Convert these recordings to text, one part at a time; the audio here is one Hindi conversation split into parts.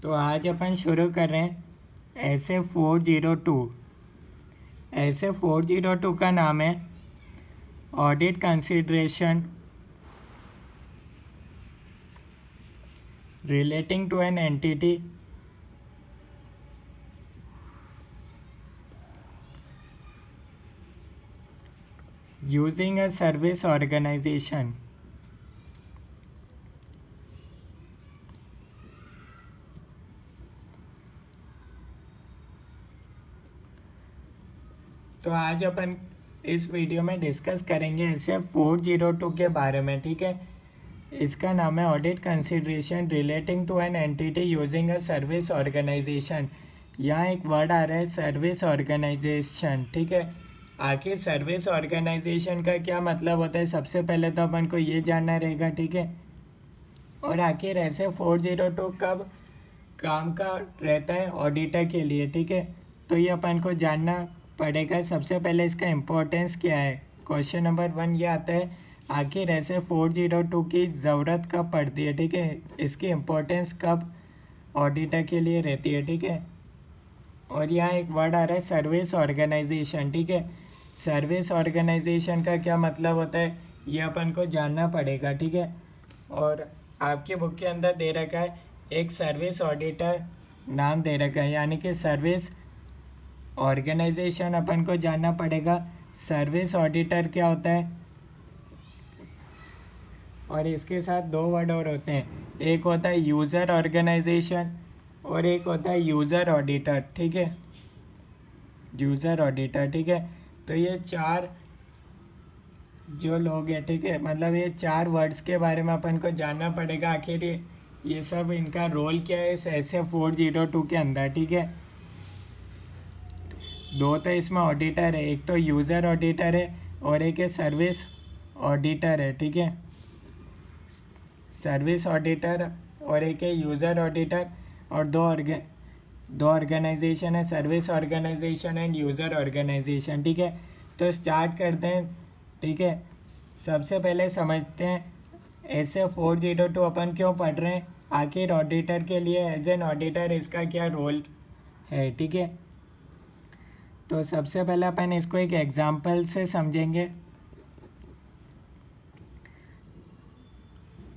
तो आज अपन शुरू कर रहे हैं SA 402। SA 402 का नाम है audit consideration relating to an entity using a service organisation. तो आज अपन इस वीडियो में डिस्कस करेंगे SA 402 के बारे में, ठीक है। इसका नाम है audit consideration relating to an entity using a service organisation. यहाँ एक वर्ड आ रहा है सर्विस ऑर्गेनाइजेशन, ठीक है। आखिर सर्विस ऑर्गेनाइजेशन का क्या मतलब होता है, सबसे पहले तो अपन को ये जानना रहेगा, ठीक है। और आखिर SA 402 कब काम का रहता है ऑडिटर के लिए, ठीक है। तो ये अपन को जानना पड़ेगा। सबसे पहले इसका इम्पोर्टेंस क्या है। क्वेश्चन नंबर 1 ये आता है, आखिर SA 402 की ज़रूरत कब पड़ती है, ठीक है। इसकी इम्पोर्टेंस कब ऑडिटर के लिए रहती है, ठीक है। और यहाँ एक वर्ड आ रहा है सर्विस ऑर्गेनाइजेशन, ठीक है। सर्विस ऑर्गेनाइजेशन का क्या मतलब होता है, ये अपन को जानना पड़ेगा, ठीक है। और आपके बुक के अंदर दे रखा है एक सर्विस ऑडिटर नाम दे रखा है, यानी कि सर्विस ऑर्गेनाइजेशन अपन को जानना पड़ेगा। सर्विस ऑडिटर क्या होता है, और इसके साथ दो वर्ड और होते हैं, एक होता है यूज़र ऑर्गेनाइजेशन और एक होता है यूज़र ऑडिटर, ठीक है। यूज़र ऑडिटर, ठीक है। तो ये चार जो लोग हैं, ठीक है, मतलब ये चार वर्ड्स के बारे में अपन को जानना पड़ेगा। आखिर ये सब इनका रोल क्या है इस SA 402 के अंदर, ठीक है। दो तो इसमें ऑडिटर है, एक तो यूज़र ऑडिटर है और एक है सर्विस ऑडिटर है, ठीक है। सर्विस ऑडिटर और एक है यूज़र ऑडिटर, और दो ऑर्गेनाइजेशन है, service organisation and user organisation, ठीक है। तो स्टार्ट करते हैं, ठीक है। सबसे पहले समझते हैं SA 402 अपन क्यों पढ़ रहे हैं, आखिर ऑडिटर के लिए एज एन ऑडिटर इसका क्या रोल है, ठीक है। तो सबसे पहले अपन इसको एक एग्जांपल से समझेंगे।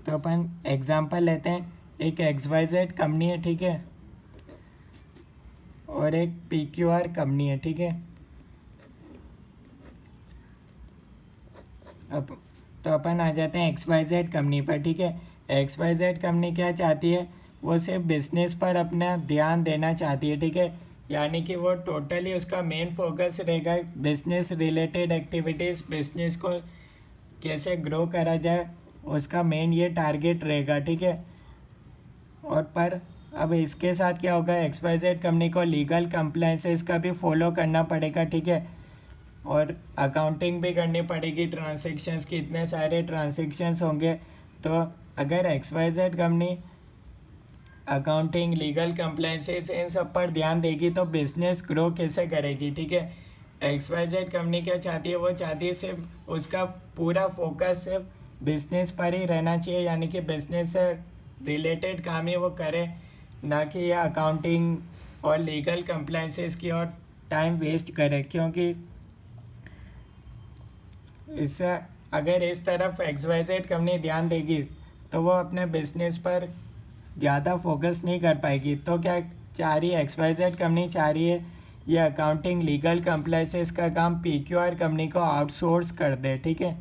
तो अपन एग्जांपल लेते हैं, एक XYZ कंपनी है, ठीक है, और एक PQR कंपनी है, ठीक है। अब तो अपन आ जाते हैं XYZ कंपनी पर, ठीक है। XYZ कंपनी क्या चाहती है, वो सिर्फ बिजनेस पर अपना ध्यान देना चाहती है, ठीक है। यानी कि वो टोटली उसका मेन फोकस रहेगा बिजनेस रिलेटेड एक्टिविटीज़, बिजनेस को कैसे ग्रो करा जाए, उसका मेन ये टारगेट रहेगा, ठीक है। और पर अब इसके साथ क्या होगा, XYZ कंपनी को लीगल कंप्लाइंसेस का भी फॉलो करना पड़ेगा, ठीक है। और अकाउंटिंग भी करनी पड़ेगी ट्रांजैक्शंस की, इतने सारे ट्रांजैक्शंस होंगे। तो अगर XYZ company accounting, legal compliances इन सब पर ध्यान देगी तो बिजनेस ग्रो कैसे करेगी, ठीक है। XYZ कंपनी क्या चाहती है, वो चाहती है सिर्फ उसका पूरा फोकस सिर्फ बिजनेस पर ही रहना चाहिए, यानी कि बिजनेस से रिलेटेड काम ही वो करे, ना कि यह अकाउंटिंग और लीगल कंप्लाइंसेस की और टाइम वेस्ट करे। क्योंकि इससे अगर इस तरफ XYZ कंपनी ध्यान देगी तो वो अपने बिजनेस पर ज़्यादा फोकस नहीं कर पाएगी। तो क्या चाह रही है XYZ कंपनी, चाह रही है ये अकाउंटिंग, लीगल कंप्लाइंसेस का काम PQR कंपनी को आउटसोर्स कर दे, ठीक है।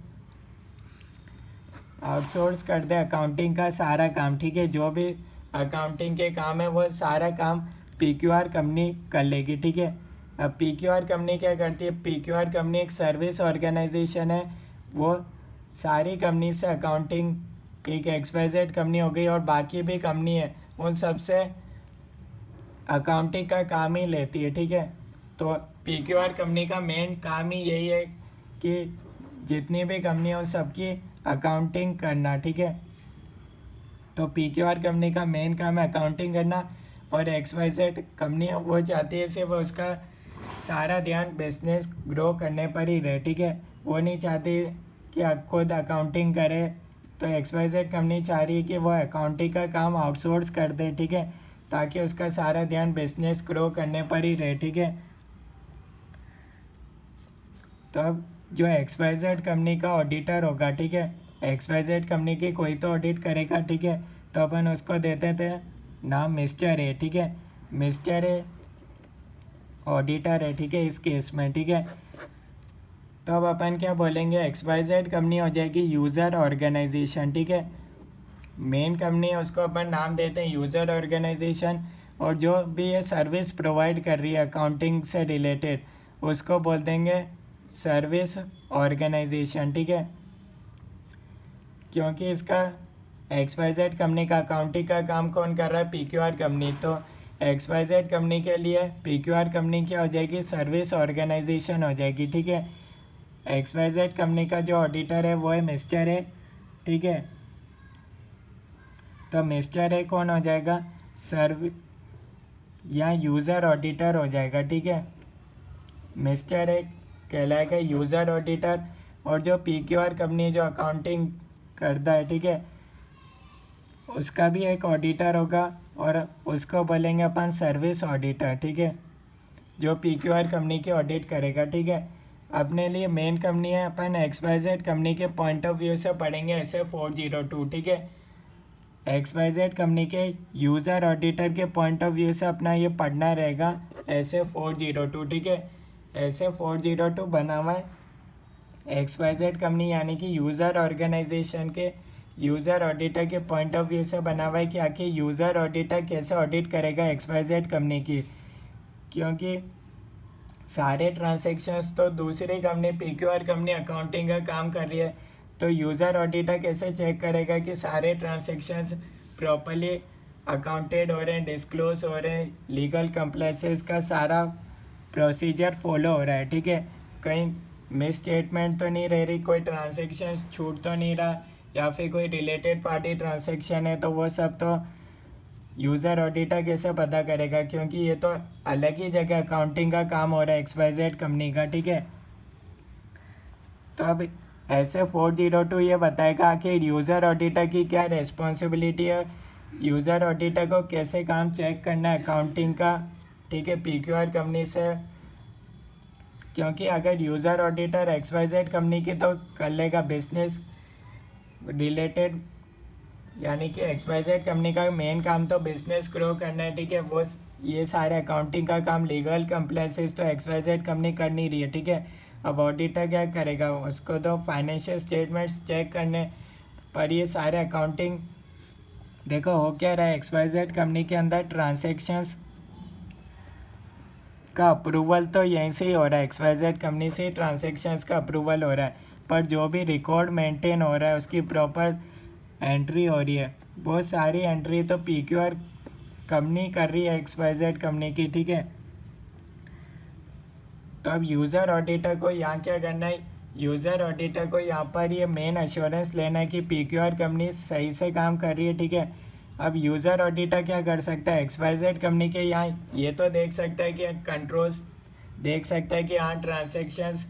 आउटसोर्स कर दे अकाउंटिंग का सारा काम, ठीक है। जो भी अकाउंटिंग के काम है वो सारा काम PQR कंपनी कर लेगी, ठीक है। अब PQR कंपनी क्या करती है, PQR कंपनी एक सर्विस ऑर्गेनाइजेशन है, वो सारी कंपनी से अकाउंटिंग, एक XYZ कंपनी हो गई और बाकी भी कंपनी है, उन सब से अकाउंटिंग का काम ही लेती है, ठीक है। तो PQR कंपनी का मेन काम ही यही है कि जितनी भी कंपनी है उन सबकी अकाउंटिंग करना, ठीक है। तो PQR कंपनी का मेन काम है अकाउंटिंग करना, और XYZ कंपनी वो चाहती है सिर्फ उसका सारा ध्यान बिजनेस ग्रो करने पर ही रहे, ठीक है। वो नहीं चाहती कि खुद अकाउंटिंग करे। तो XYZ कंपनी चाह रही है कि वो अकाउंटिंग का काम आउटसोर्स कर दे, ठीक है, ताकि उसका सारा ध्यान बिजनेस ग्रो करने पर ही रहे, ठीक है। तो अब जो XYZ कंपनी का ऑडिटर होगा, ठीक है, XYZ कंपनी की कोई तो ऑडिट करेगा, ठीक है, तो अपन उसको देते थे नाम मिस्टर ए, ठीक है, मिस्टर ए ऑडिटर है, ठीक है, इस केस में, ठीक है। तो अब अपन क्या बोलेंगे, XYZ कंपनी हो जाएगी यूज़र ऑर्गेनाइजेशन, ठीक है। मेन कंपनी है उसको अपन नाम देते हैं यूज़र ऑर्गेनाइजेशन, और जो भी ये सर्विस प्रोवाइड कर रही है अकाउंटिंग से रिलेटेड उसको बोल देंगे सर्विस ऑर्गेनाइजेशन, ठीक है। क्योंकि इसका XYZ कंपनी का अकाउंटिंग का काम कौन कर रहा है, PQR कंपनी, तो XYZ कंपनी के लिए PQR कंपनी क्या हो जाएगी, सर्विस ऑर्गेनाइजेशन हो जाएगी, ठीक है। XYZ कंपनी का जो ऑडिटर है वो है मिस्टर ए, ठीक है। तो मिस्टर ए कौन हो जाएगा, सर्व या यूज़र ऑडिटर हो जाएगा, ठीक है। मिस्टर ए कहलाएगा यूज़र ऑडिटर, और जो PQR कंपनी जो अकाउंटिंग करता है, ठीक है, उसका भी एक ऑडिटर होगा और उसको बोलेंगे अपन सर्विस ऑडिटर, ठीक है, जो PQR कंपनी की ऑडिट करेगा, ठीक है। अपने लिए मेन कंपनी है, अपन XYZ कंपनी के पॉइंट ऑफ व्यू से पढ़ेंगे ऐसे 402, ठीक है। XYZ कंपनी के यूज़र ऑडिटर के पॉइंट ऑफ व्यू से अपना ये पढ़ना रहेगा ऐसे 402, ठीक है। ऐसे 402 बना हुआ है XYZ कंपनी यानी कि यूज़र ऑर्गेनाइजेशन के यूज़र ऑडिटर के पॉइंट ऑफ व्यू से बना हुआ है कि आखिर यूज़र ऑडिटर कैसे ऑडिट करेगा XYZ कंपनी की, क्योंकि सारे ट्रांजैक्शंस तो दूसरी कंपनी PQR कंपनी अकाउंटिंग का काम कर रही है, तो यूज़र ऑडिटर कैसे चेक करेगा कि सारे ट्रांजैक्शंस प्रॉपर्ली अकाउंटेड हो रहे हैं, डिस्क्लोज हो रहे हैं, लीगल कंप्लायंसेस का सारा प्रोसीजर फॉलो हो रहा है, ठीक है, कहीं मिस स्टेटमेंट तो नहीं रह रही, कोई ट्रांजैक्शन छूट तो नहीं रहा, या फिर कोई रिलेटेड पार्टी ट्रांजैक्शन है, तो वो सब तो यूज़र ऑडिटर कैसे पता करेगा, क्योंकि ये तो अलग ही जगह अकाउंटिंग का काम हो रहा है XYZ कंपनी का, ठीक है। तो अब ऐसे 402 ये बताएगा कि यूज़र ऑडिटर की क्या रिस्पॉन्सिबिलिटी है, यूज़र ऑडिटर को कैसे काम चेक करना है अकाउंटिंग का, ठीक है, PQR कंपनी से। क्योंकि अगर यूज़र ऑडिटर XYZ कंपनी की तो कर लेगा बिजनेस रिलेटेड, यानी कि XYZ कंपनी का मेन काम तो बिजनेस ग्रो करना है, ठीक है, वो ये सारे अकाउंटिंग का काम लीगल कंप्लायंसेस तो XYZ कंपनी कर नहीं रही है, ठीक है। अब ऑडिटर क्या करेगा, उसको तो फाइनेंशियल स्टेटमेंट्स चेक करने पर ये सारे अकाउंटिंग, देखो हो क्या रहा है XYZ कंपनी के अंदर ट्रांजैक्शंस का अप्रूवल तो यहीं से ही हो रहा है, XYZ कंपनी से ही ट्रांजैक्शंस का अप्रूवल हो रहा है, पर जो भी रिकॉर्ड मेंटेन हो रहा है उसकी प्रॉपर एंट्री हो रही है, बहुत सारी एंट्री तो PQR कंपनी कर रही है XYZ कंपनी की, ठीक है। तो अब यूज़र ऑडिटर को यहाँ क्या करना है, यूज़र ऑडिटर को यहाँ पर ये मेन एश्योरेंस लेना है कि PQR कंपनी सही से काम कर रही है, ठीक है। अब यूज़र ऑडिटर क्या कर सकता है, XYZ कंपनी के यहाँ ये तो देख सकता है कि कंट्रोल्स देख सकता है कि हाँ ट्रांजैक्शंस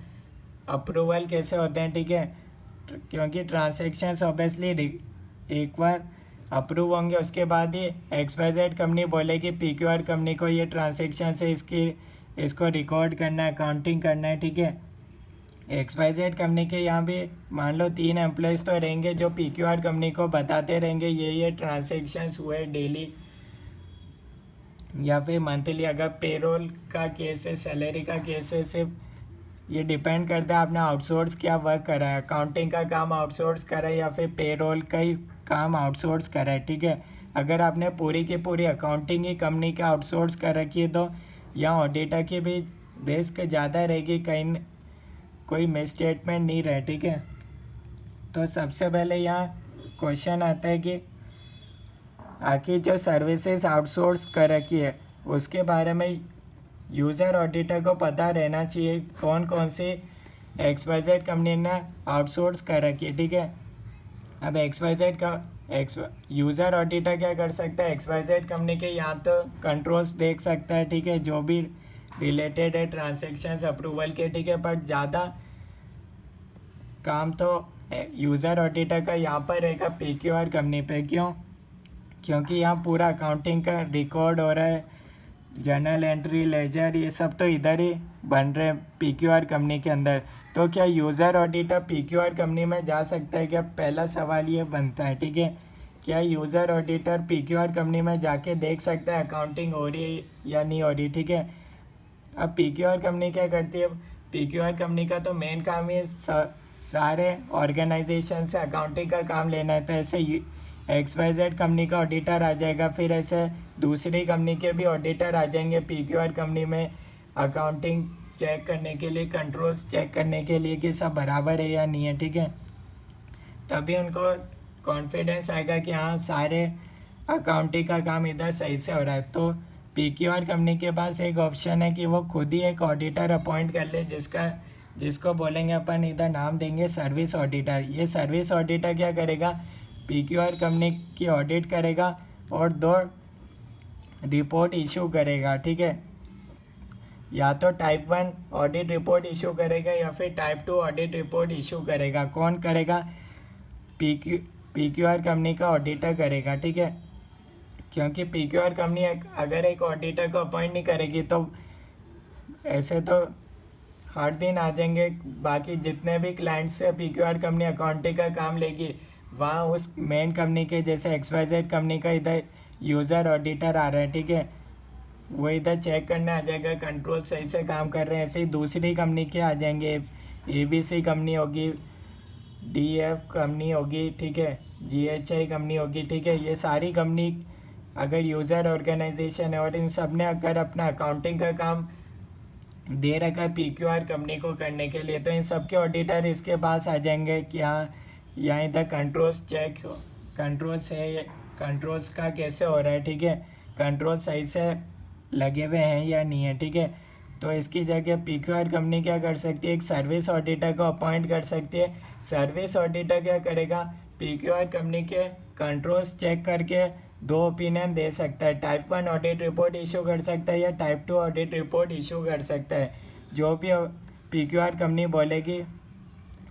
अप्रूवल कैसे होते हैं, ठीक है, क्योंकि ट्रांजैक्शंस ऑब्वियसली एक बार अप्रूव होंगे उसके बाद ही XYZ कंपनी बोलेगी PQR कंपनी को ये ट्रांजैक्शन है इसको रिकॉर्ड करना है, अकाउंटिंग करना है, ठीक है। XYZ कंपनी के यहाँ भी मान लो 3 एम्प्लॉयज़ तो रहेंगे जो PQR कंपनी को बताते रहेंगे ये ट्रांजैक्शंस हुए डेली या फिर मंथली। अगर पेरोल का केस है, सैलरी का केस है, सिर्फ ये डिपेंड करता है आपने आउटसोर्स क्या वर्क करा है, अकाउंटिंग का काम आउटसोर्स करा है या फिर पेरोल का ही काम आउटसोर्स करा है, ठीक है। अगर आपने पूरी की पूरी अकाउंटिंग ही कंपनी का आउटसोर्स कर रखी है तो यहाँ ऑडिटर की भी रिस्क ज़्यादा रहेगी, कहीं कोई मिस स्टेटमेंट नहीं रहे, ठीक है। तो सबसे पहले यहाँ क्वेश्चन आता है कि आखिर जो सर्विसेज आउटसोर्स कर रखी है उसके बारे में यूज़र ऑडिटर को पता रहना चाहिए कौन कौन सी XYZ कंपनी ने आउटसोर्स कर रखी है, ठीक है। अब XYZ का यूज़र ऑडिटर क्या कर सकता है, XYZ कंपनी के यहाँ तो कंट्रोल्स देख सकता है, ठीक है, जो भी रिलेटेड है ट्रांजैक्शंस अप्रूवल के, ठीक है, पर ज़्यादा काम तो यूज़र ऑडिटर का यहाँ पर रहेगा PQR कंपनी पे। क्यों, क्योंकि यहाँ पूरा अकाउंटिंग का रिकॉर्ड हो रहा है, जर्नल एंट्री, लेजर, ये सब तो इधर ही बन रहे हैं PQR कंपनी के अंदर। तो क्या यूज़र ऑडिटर PQR कंपनी में जा सकता है क्या? पहला सवाल ये बनता है, ठीक है। क्या यूज़र ऑडिटर PQR कंपनी में जाके देख सकता है अकाउंटिंग हो रही है या नहीं हो रही, ठीक है। अब PQR कंपनी क्या करती है? PQR कंपनी का तो मेन काम ही सारे ऑर्गेनाइजेशन से अकाउंटिंग का काम लेना है। तो ऐसे XYZ कंपनी का ऑडिटर आ जाएगा, फिर ऐसे दूसरी कंपनी के भी ऑडिटर आ जाएंगे PQR कंपनी में अकाउंटिंग चेक करने के लिए, कंट्रोल्स चेक करने के लिए कि सब बराबर है या नहीं है, ठीक है। तभी उनको कॉन्फिडेंस आएगा कि हाँ सारे अकाउंटिंग का काम इधर सही से हो रहा है। तो PQR कंपनी के पास एक ऑप्शन है कि वो खुद ही एक ऑडिटर अपॉइंट कर ले, जिसको बोलेंगे अपन, इधर नाम देंगे सर्विस ऑडिटर। ये सर्विस ऑडिटर क्या करेगा? PQR कंपनी की ऑडिट करेगा और 2 रिपोर्ट इशू करेगा, ठीक है। या तो टाइप 1 ऑडिट रिपोर्ट इशू करेगा या फिर टाइप 2 ऑडिट रिपोर्ट इशू करेगा। कौन करेगा? PQR कंपनी का ऑडिटर करेगा, ठीक है। क्योंकि PQR कंपनी अगर एक ऑडिटर को अपॉइंट नहीं करेगी तो ऐसे तो हर दिन आ जाएंगे बाकी जितने भी क्लाइंट्स से PQR कंपनी अकाउंटिंग का काम लेगी, वहाँ उस मेन कंपनी के जैसे XYZ कंपनी का इधर यूज़र ऑडिटर आ रहा है, ठीक है, वो इधर चेक करने आ जाएगा कंट्रोल सही से काम कर रहे हैं। ऐसे ही दूसरी कंपनी के आ जाएंगे, ABC कंपनी होगी, DF कंपनी होगी, ठीक है, GHI कंपनी होगी, ठीक है। ये सारी कंपनी अगर यूज़र ऑर्गेनाइजेशन है और इन सब ने अगर अपना अकाउंटिंग का काम दे रखा है PQR कंपनी को करने के लिए, तो इन सब के ऑडिटर इसके पास आ जाएंगे कि हाँ यहाँ इधर कंट्रोल्स का कैसे हो रहा है, ठीक है, कंट्रोल सही से लगे हुए हैं या नहीं है, ठीक है। तो इसकी जगह PQR कंपनी क्या कर सकती है? एक सर्विस ऑडिटर को अपॉइंट कर सकती है। सर्विस ऑडिटर क्या करेगा? PQR कंपनी के कंट्रोल्स चेक करके 2 ओपिनियन दे सकता है। टाइप 1 ऑडिट रिपोर्ट इशू कर सकता है या टाइप 2 ऑडिट रिपोर्ट इशू कर सकता है। जो भी PQR कंपनी बोलेगी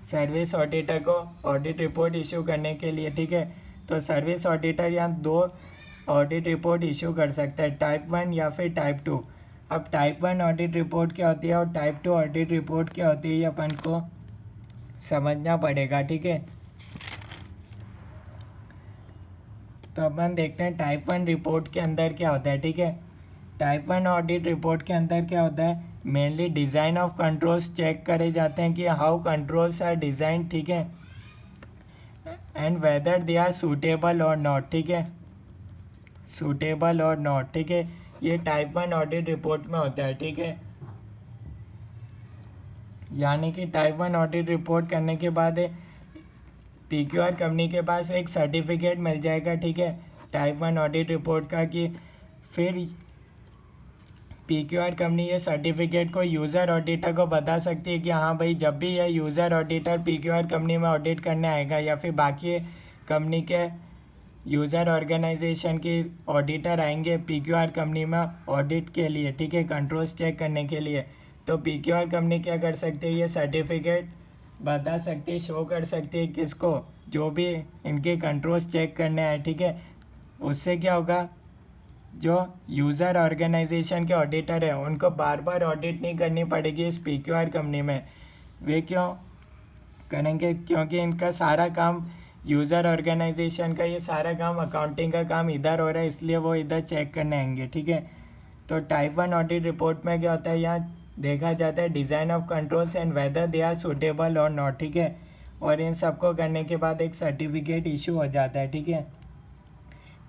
सर्विस ऑडिटर को ऑडिट रिपोर्ट इशू करने के लिए, ठीक है, तो सर्विस ऑडिटर यहाँ 2 ऑडिट रिपोर्ट इशू कर सकता है, टाइप 1 या फिर टाइप 2। अब टाइप 1 ऑडिट रिपोर्ट क्या होती है और टाइप 2 ऑडिट रिपोर्ट क्या होती है, ये अपन को समझना पड़ेगा, ठीक है। तो अपन देखते हैं टाइप 1 रिपोर्ट के अंदर क्या होता है, ठीक है। टाइप 1 ऑडिट रिपोर्ट के अंदर क्या होता है? Mainly design of controls check करे जाते हैं कि हाउ कंट्रोल्स आर डिज़ाइन, ठीक है, and whether they are suitable और नॉट, ठीक है, सूटेबल और नॉट, ठीक है। ये टाइप 1 ऑडिट रिपोर्ट में होता है, ठीक है। यानी कि टाइप 1 ऑडिट रिपोर्ट करने के बाद PQR कंपनी के पास एक सर्टिफिकेट मिल जाएगा, ठीक है, टाइप 1 ऑडिट रिपोर्ट का, कि फिर PQR कंपनी ये सर्टिफिकेट को यूज़र ऑडिटर को बता सकती है कि हाँ भाई जब भी यह यूज़र ऑडिटर PQR कंपनी में ऑडिट करने आएगा या फिर बाकी कंपनी के यूज़र ऑर्गेनाइजेशन के ऑडिटर आएंगे PQR कंपनी में ऑडिट के लिए, ठीक है, कंट्रोल्स चेक करने के लिए, तो PQR कंपनी क्या कर सकती है? ये सर्टिफिकेट बता सकती है, शो कर सकती है किसको? जो भी इनके कंट्रोल्स चेक करने आए, ठीक है। उससे क्या होगा? जो यूज़र ऑर्गेनाइजेशन के ऑडिटर है उनको बार बार ऑडिट नहीं करनी पड़ेगी इस PQR कंपनी में। वे क्यों करेंगे? क्योंकि इनका सारा काम यूज़र ऑर्गेनाइजेशन का, ये सारा काम अकाउंटिंग का काम इधर हो रहा है, इसलिए वो इधर चेक करने आएंगे, ठीक है। तो टाइप 1 ऑडिट रिपोर्ट में क्या होता है? यहाँ देखा जाता है design of controls and whether they are suitable और नॉट, ठीक है, और इन सबको करने के बाद एक सर्टिफिकेट इशू हो जाता है, ठीक है।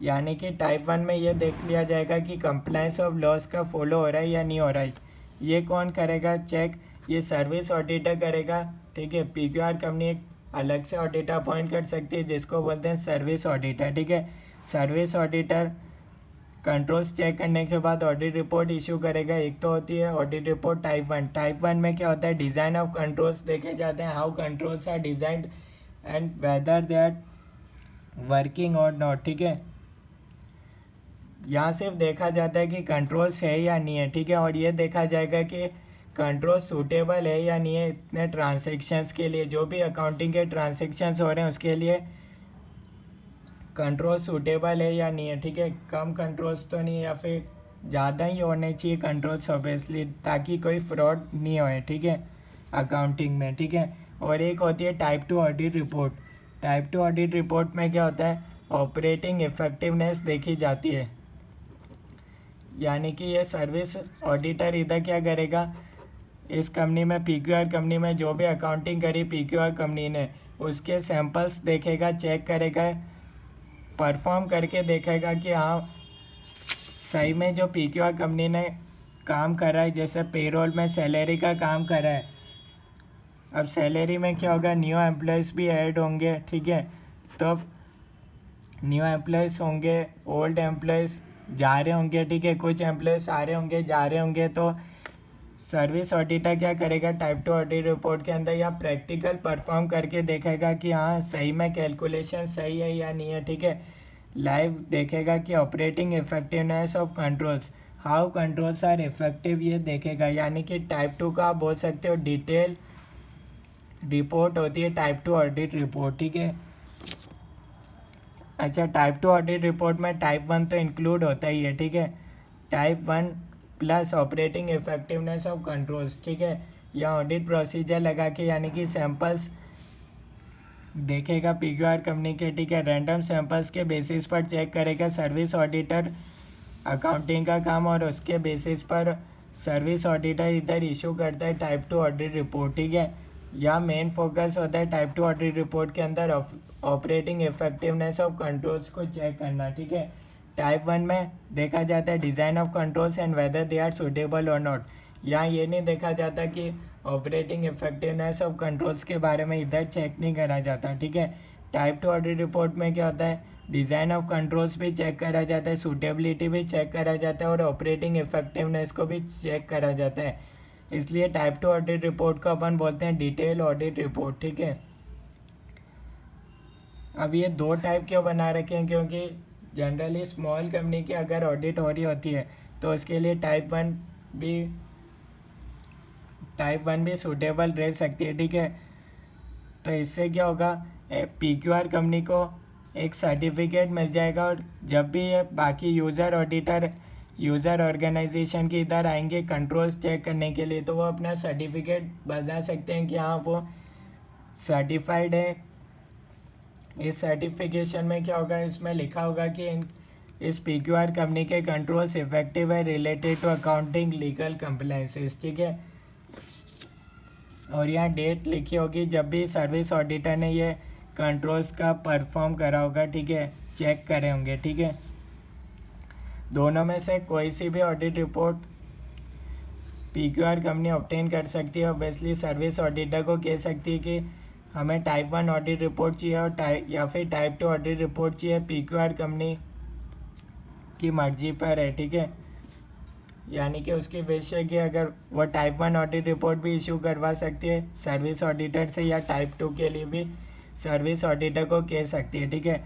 यानी कि टाइप 1 में ये देख लिया जाएगा कि कंप्लायंस ऑफ लॉस का फॉलो हो रहा है या नहीं हो रहा है। ये कौन करेगा चेक? ये सर्विस ऑडिटर करेगा, ठीक है। PQR कंपनी एक अलग से ऑडिटर अपॉइंट कर सकती है जिसको बोलते हैं सर्विस ऑडिटर, ठीक है। सर्विस ऑडिटर कंट्रोल्स चेक करने के बाद ऑडिट रिपोर्ट इशू करेगा। एक तो होती है ऑडिट रिपोर्ट टाइप 1 में क्या होता है? डिज़ाइन ऑफ कंट्रोल्स देखे जाते हैं, how controls are designed and whether they are working और नॉट, ठीक है। यहाँ सिर्फ देखा जाता है कि कंट्रोल्स है या नहीं है, ठीक है, और ये देखा जाएगा कि कंट्रोल सूटेबल है या नहीं है इतने ट्रांजेक्शन्स के लिए, जो भी अकाउंटिंग के ट्रांजेक्शन्स हो रहे हैं उसके लिए कंट्रोल सूटेबल है या नहीं है, ठीक है। कम कंट्रोल्स तो नहीं है या फिर ज़्यादा ही होने चाहिए कंट्रोल्स ऑब्वियसली, ताकि कोई फ्रॉड नहीं होए, ठीक है, अकाउंटिंग में, ठीक है। और एक होती है type 2 audit report. Type 2 audit report में क्या होता है, ऑपरेटिंग इफेक्टिवनेस देखी जाती है। यानी कि ये सर्विस ऑडिटर इधर क्या करेगा, इस कंपनी में पीक्यूआर कंपनी में जो भी अकाउंटिंग करी पीक्यूआर कंपनी ने, उसके सैंपल्स देखेगा, चेक करेगा, परफॉर्म करके देखेगा कि हाँ सही में जो पीक्यूआर कंपनी ने काम करा है, जैसे पेरोल में सैलरी का काम करा है। अब सैलरी में क्या होगा, न्यू एम्प्लॉयज़ भी ऐड होंगे, ठीक है। तो न्यू एम्प्लॉयज़ होंगे, ओल्ड एम्प्लॉयज़ जा रहे होंगे, ठीक है, कुछ एम्प्लॉयज़ आ रहे होंगे, जा रहे होंगे। तो सर्विस ऑडिटर क्या करेगा, टाइप 2 ऑडिट रिपोर्ट के अंदर या प्रैक्टिकल परफॉर्म करके देखेगा कि हाँ सही में कैलकुलेशन सही है या नहीं है, ठीक है। लाइव देखेगा कि operating effectiveness of controls, how controls are effective, ये देखेगा। यानी कि टाइप 2 का आप बोल सकते हो डिटेल रिपोर्ट होती है टाइप 2 ऑडिट रिपोर्ट, ठीक है। अच्छा, टाइप 2 ऑडिट रिपोर्ट में टाइप 1 तो इंक्लूड होता ही है, ठीक है। Type 1 plus operating effectiveness of controls, ठीक है। या ऑडिट प्रोसीजर लगा के, यानी कि सैंपल्स देखेगा पीक्यूआर कंपनी के, ठीक है। रैंडम सैंपल्स के बेसिस पर चेक करेगा सर्विस ऑडिटर अकाउंटिंग का काम, और उसके बेसिस पर सर्विस ऑडिटर इधर इशू करता है टाइप 2 ऑडिट रिपोर्ट, ठीक है। या मेन फोकस होता है टाइप 2 ऑडिट रिपोर्ट के अंदर ऑपरेटिंग इफेक्टिवनेस ऑफ कंट्रोल्स को चेक करना, ठीक है। टाइप 1 में देखा जाता है design of controls and whether they are suitable और नॉट। यहाँ ये नहीं देखा जाता कि ऑपरेटिंग इफेक्टिवनेस ऑफ कंट्रोल्स के बारे में इधर चेक नहीं करा जाता, ठीक है। टाइप 2 ऑडिट रिपोर्ट में क्या होता है, डिज़ाइन ऑफ कंट्रोल्स भी चेक करा जाता है, सूटेबिलिटी भी चेक करा जाता है, और ऑपरेटिंग इफेक्टिवनेस को भी चेक करा जाता है। इसलिए टाइप 2 ऑडिट रिपोर्ट को अपन बोलते हैं डिटेल ऑडिट रिपोर्ट, ठीक है। अब ये दो टाइप क्यों बना रखे हैं, क्योंकि जनरली स्मॉल कंपनी की अगर ऑडिट हो रही होती है तो उसके लिए टाइप वन भी सूटेबल रह सकती है, ठीक है। तो इससे क्या होगा, पीक्यूआर कंपनी को एक सर्टिफिकेट मिल जाएगा, और जब भी ये बाकी यूज़र ऑर्गेनाइजेशन के इधर आएंगे कंट्रोल्स चेक करने के लिए, तो वो अपना सर्टिफिकेट बता सकते हैं कि हाँ वो सर्टिफाइड है। इस सर्टिफिकेशन में क्या होगा, इसमें लिखा होगा कि इस पीक्यूआर कंपनी के कंट्रोल्स इफेक्टिव है related to accounting legal compliances, ठीक है। और यहाँ डेट लिखी होगी जब भी सर्विस ऑडिटर ने ये कंट्रोल्स का परफॉर्म करा होगा, ठीक है, चेक करे होंगे, ठीक है। दोनों में से कोई सी भी audit report PQR company obtain कर सकती है। ऑब्वियसली सर्विस ऑडिटर को कह सकती है कि हमें टाइप 1 ऑडिट रिपोर्ट चाहिए और या फिर टाइप 2 ऑडिट रिपोर्ट चाहिए, पीक्यूआर कंपनी की मर्जी पर है, ठीक है। यानी कि उसकी विश है कि अगर वो टाइप 1 ऑडिट रिपोर्ट भी इशू करवा सकती है सर्विस ऑडिटर से, या टाइप 2 के लिए भी सर्विस ऑडिटर को कह सकती है, ठीक है।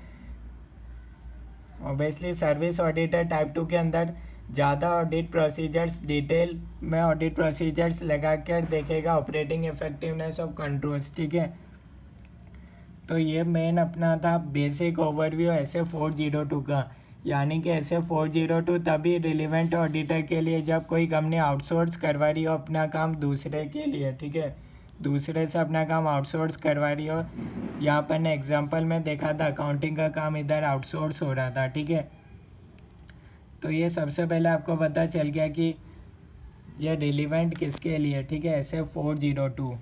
ऑब्वियसली सर्विस ऑडिटर टाइप 2 के अंदर ज़्यादा ऑडिट प्रोसीजर्स, डिटेल में ऑडिट प्रोसीजर्स लगा कर देखेगा ऑपरेटिंग इफेक्टिवनेस ऑफ कंट्रोल्स, ठीक है। तो ये मेन अपना था बेसिक ओवरव्यू ऐसे 402 का। यानी कि ऐसे 402 तभी रिलेवेंट ऑडिटर के लिए जब कोई कंपनी आउटसोर्स करवा रही हो अपना काम दूसरे के लिए, ठीक है, दूसरे से अपना काम आउटसोर्स करवा रही हो। यहाँ पर ने एग्जांपल में देखा था अकाउंटिंग का काम इधर आउटसोर्स हो रहा था, ठीक है। तो ये सबसे पहले आपको पता चल गया कि ये रिलेवेंट किसके लिए, ठीक है, ऐसे 402।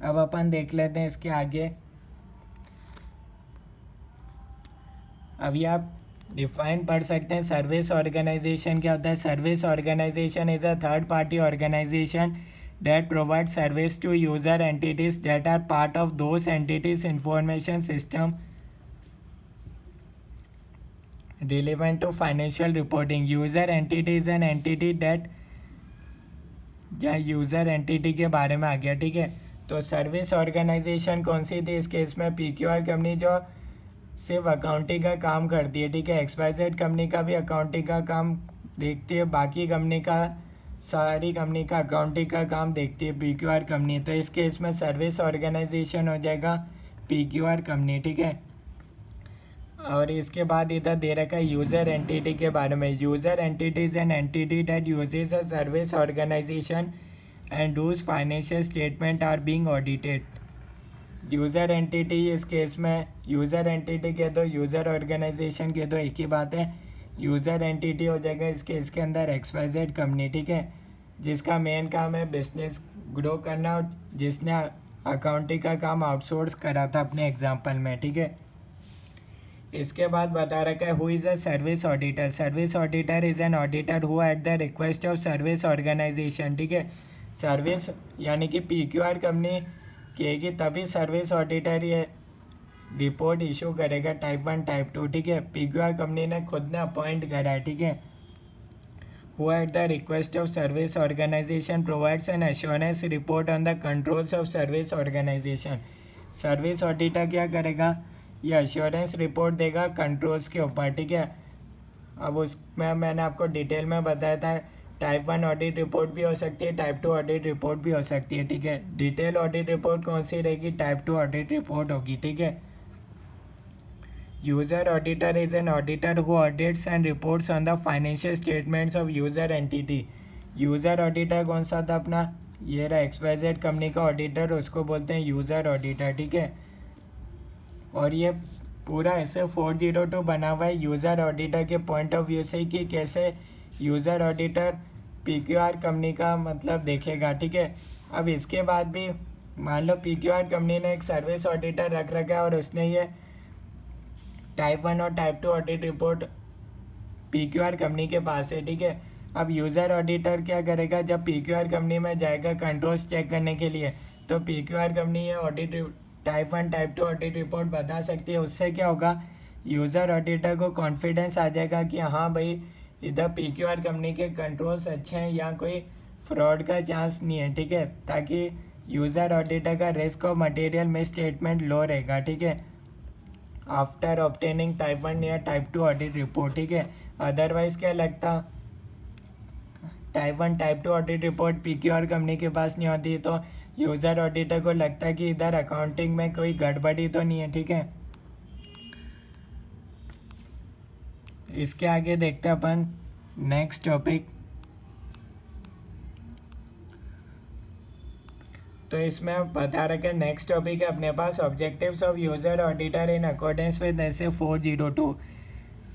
अब अपन देख लेते हैं इसके आगे। अभी आप डिफाइन पढ़ सकते हैं सर्विस ऑर्गेनाइजेशन क्या होता है। Service organisation is a third party organisation that provide service to user entities that are part of those entities information system relevant to financial reporting. User entity is an entity that, या यूज़र एंटिटी के बारे में आ गया, ठीक है। तो सर्विस ऑर्गेनाइजेशन कौन सी थी इस केस में, पीक्यूआर कंपनी जो सिर्फ अकाउंटिंग का काम करती है, ठीक है। एक्सवाइजेड कंपनी का भी अकाउंटिंग का काम देखती है, बाकी कंपनी का सारी कंपनी का अकाउंटिंग का काम देखती है पीक्यूआर कंपनी। तो इस केस में सर्विस ऑर्गेनाइजेशन हो जाएगा पीक्यूआर कंपनी, ठीक है। और इसके बाद इधर दे रखा है यूज़र एंटिटी के बारे में। User entity is an entity that uses a service organisation and whose financial statement are being audited. User entity इस केस में यूज़र एंटिटी कह दो, यूज़र ऑर्गेनाइजेशन कह दो, एक ही बात है। यूज़र एंटिटी हो जाएगा इस केस के अंदर XYZ कंपनी, ठीक है, जिसका मेन काम है बिजनेस ग्रो करना और जिसने अकाउंटिंग का काम आउटसोर्स करा था अपने एग्जाम्पल में, ठीक है। इसके बाद बता रखा है who is a service auditor. Service auditor is an auditor who at the request of service organisation, ठीक है। सर्विस यानी कि PQR कंपनी कहेगी तभी सर्विस ऑडिटर ये रिपोर्ट इशू करेगा, टाइप 1 टाइप 2, ठीक है। PQR कंपनी ने खुद ने अपॉइंट करा है, ठीक है। who at the request of service organization provides an assurance report on the controls of service organization। Service auditor क्या करेगा, ये अश्योरेंस रिपोर्ट देगा कंट्रोल्स के ऊपर, ठीक है। अब उसमें मैंने आपको डिटेल में बताया था टाइप 1 ऑडिट रिपोर्ट भी हो सकती है, टाइप 2 ऑडिट रिपोर्ट भी हो सकती है, ठीक है। डिटेल ऑडिट रिपोर्ट कौन सी रहेगी, टाइप 2 ऑडिट रिपोर्ट होगी, ठीक है। User auditor is an auditor who audits and reports on the financial statements of user entity. User auditor कौन सा था अपना, ये रहा XYZ कंपनी का ऑडिटर, उसको बोलते हैं यूज़र ऑडिटर, ठीक है। और ये पूरा ऐसे 402 बना हुआ है यूज़र ऑडिटर के पॉइंट ऑफ व्यू से कि कैसे यूज़र ऑडिटर PQR कंपनी का मतलब देखेगा, ठीक है। अब इसके बाद भी मान लो PQR कंपनी ने एक सर्विस ऑडिटर रख रखा है और उसने ये टाइप 1 और type 2 audit report PQR company के पास है, ठीक है। अब यूज़र ऑडिटर क्या करेगा, जब PQR कंपनी में जाएगा कंट्रोल्स चेक करने के लिए, तो PQR कंपनी ये audit type 1 type 2 audit report बता सकती है। उससे क्या होगा, यूज़र ऑडिटर को कॉन्फिडेंस आ जाएगा कि हाँ भाई इधर PQR कंपनी के कंट्रोल्स अच्छे हैं, यहाँ कोई फ्रॉड का चांस नहीं है, ठीक है। ताकि यूज़र ऑडिटर का risk of material misstatement low रहेगा, ठीक है, आफ्टर ऑब्टेनिंग टाइप 1 या टाइप 2 ऑडिट रिपोर्ट, ठीक है। अदरवाइज क्या लगता, type 1 type 2 audit report PQR company के पास नहीं होती तो यूज़र ऑडिटर को लगता है कि इधर अकाउंटिंग में कोई गड़बड़ी तो नहीं है, ठीक है। इसके आगे देखते हैं अपन नेक्स्ट टॉपिक। तो इसमें अब बता रखे नेक्स्ट टॉपिक है अपने पास objectives of user auditor in accordance with SA 402।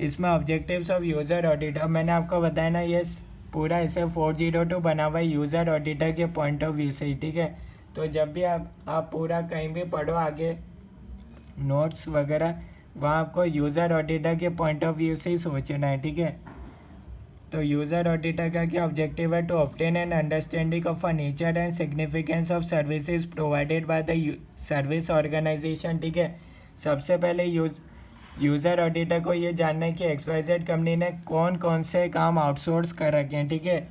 इसमें ऑब्जेक्टिव्स ऑफ यूज़र ऑडिटर मैंने आपको बताया ना, ये पूरा ऐसे 402 बना हुआ है यूज़र ऑडिटर के पॉइंट ऑफ व्यू से, ठीक है। तो जब भी आप पूरा कहीं भी पढ़ो आगे नोट्स वगैरह, वहाँ आपको यूज़र ऑडिटर के पॉइंट ऑफ व्यू से ही सोचना है, ठीक है। तो यूज़र ऑडिटर का क्या ऑब्जेक्टिव है, to obtain an understanding of a nature and significance of services provided by the service organisation, ठीक है। सबसे पहले यूज़र ऑडिटर को ये जानना है कि XYZ कंपनी ने कौन कौन से काम आउटसोर्स कर रखे हैं, ठीक है।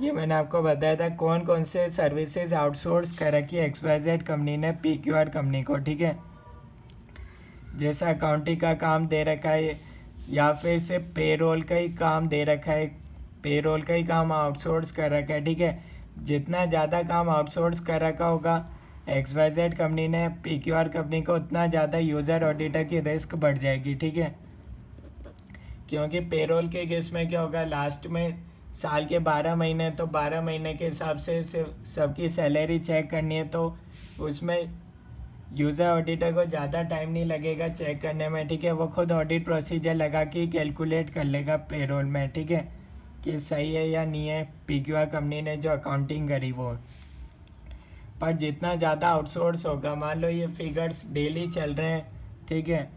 ये मैंने आपको बताया था कौन कौन से सर्विसेज आउटसोर्स कर रखी है XYZ कंपनी ने PQR कंपनी को, ठीक है। जैसे अकाउंटिंग का काम दे रखा है या फिर सिर्फ पेरोल का ही काम दे रखा है, पेरोल का ही काम आउटसोर्स कर रखा है, ठीक है। जितना ज़्यादा काम आउटसोर्स कर रखा होगा XYZ कंपनी ने PQR कंपनी को, उतना ज़्यादा यूज़र ऑडिटर की रिस्क बढ़ जाएगी, ठीक है। क्योंकि पेरोल के केस में क्या होगा, लास्ट में साल के 12 महीने, तो 12 महीने के हिसाब से सबकी सैलरी चेक करनी है, तो उसमें यूज़र ऑडिटर को ज़्यादा टाइम नहीं लगेगा चेक करने में, ठीक है। वो खुद ऑडिट प्रोसीजर लगा के कैलकुलेट कर लेगा पेरोल में, ठीक है, कि सही है या नहीं है PQR कंपनी ने जो अकाउंटिंग करी वो। पर जितना ज़्यादा आउटसोर्स होगा, मान लो ये फिगर्स डेली चल रहे हैं, ठीक है।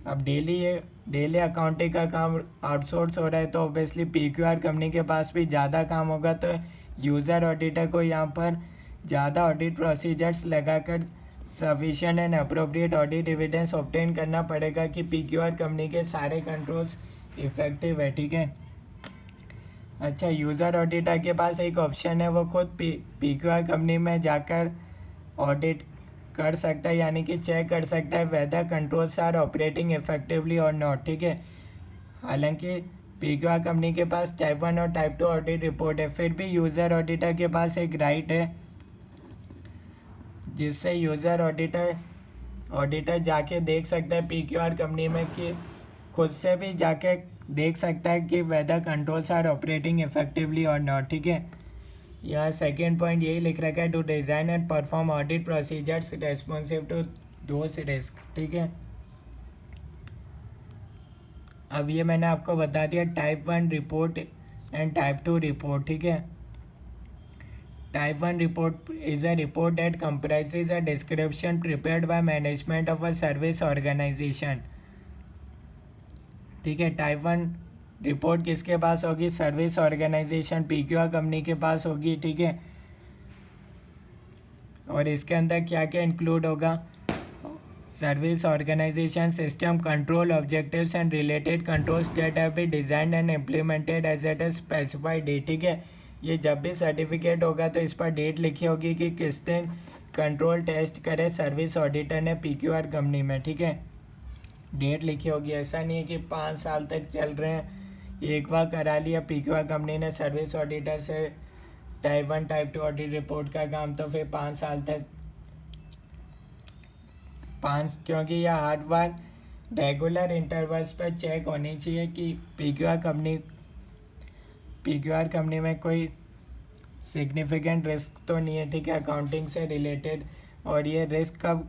अब डेली अकाउंटिंग का काम आउटसोर्स हो रहा है, तो ऑब्वियसली PQR कंपनी के पास भी ज़्यादा काम होगा, तो यूज़र ऑडिटर को यहाँ पर ज़्यादा ऑडिट प्रोसीजर्स लगाकर sufficient and appropriate audit evidence obtain करना पड़ेगा कि PQR कंपनी के सारे कंट्रोल्स इफेक्टिव है, ठीक है। अच्छा, यूज़र ऑडिटर के पास एक ऑप्शन है, वो खुद PQR कंपनी में जाकर ऑडिट कर सकता है, यानी कि चेक कर सकता है whether controls are operating effectively और नॉट, ठीक है। हालांकि PQR कंपनी के पास टाइप 1 और टाइप 2 ऑडिट रिपोर्ट है, फिर भी यूज़र ऑडिटर के पास एक राइट है जिससे यूज़र ऑडिटर ऑडिटर जाके देख सकता है PQR कंपनी में कि खुद से भी जाके देख सकता है कि whether controls are operating effectively और नॉट। ठीक है, यहाँ सेकेंड पॉइंट यही लिख रखा है, to design and perform audit procedures responsive to those risk. ठीक है, अब ये मैंने आपको बता दिया type 1 report and type 2 report. ठीक है, type 1 report is a report that comprises a description prepared by management of a service organisation. ठीक है, टाइप 1 रिपोर्ट किसके पास होगी? सर्विस ऑर्गेनाइजेशन PQR कंपनी के पास होगी। ठीक है, और इसके अंदर क्या क्या इंक्लूड होगा? Service organisation system control objectives and related controls that have been designed and implemented as at a specified date. ठीक है, ये जब भी सर्टिफिकेट होगा तो इस पर डेट लिखी होगी कि किस दिन कंट्रोल टेस्ट करे सर्विस ऑडिटर ने PQR कंपनी में। ठीक है, डेट लिखी होगी, ऐसा नहीं है कि 5 साल तक चल रहे हैं, एक बार करा लिया PQR कंपनी ने सर्विस ऑडिटर से टाइप 1 टाइप 2 ऑडिट रिपोर्ट का काम, तो फिर 5 साल तक क्योंकि यह हर बार रेगुलर इंटरवल्स पर चेक होनी चाहिए कि PQR कंपनी में कोई सिग्निफिकेंट रिस्क तो नहीं है। ठीक है, अकाउंटिंग से रिलेटेड, और ये रिस्क कब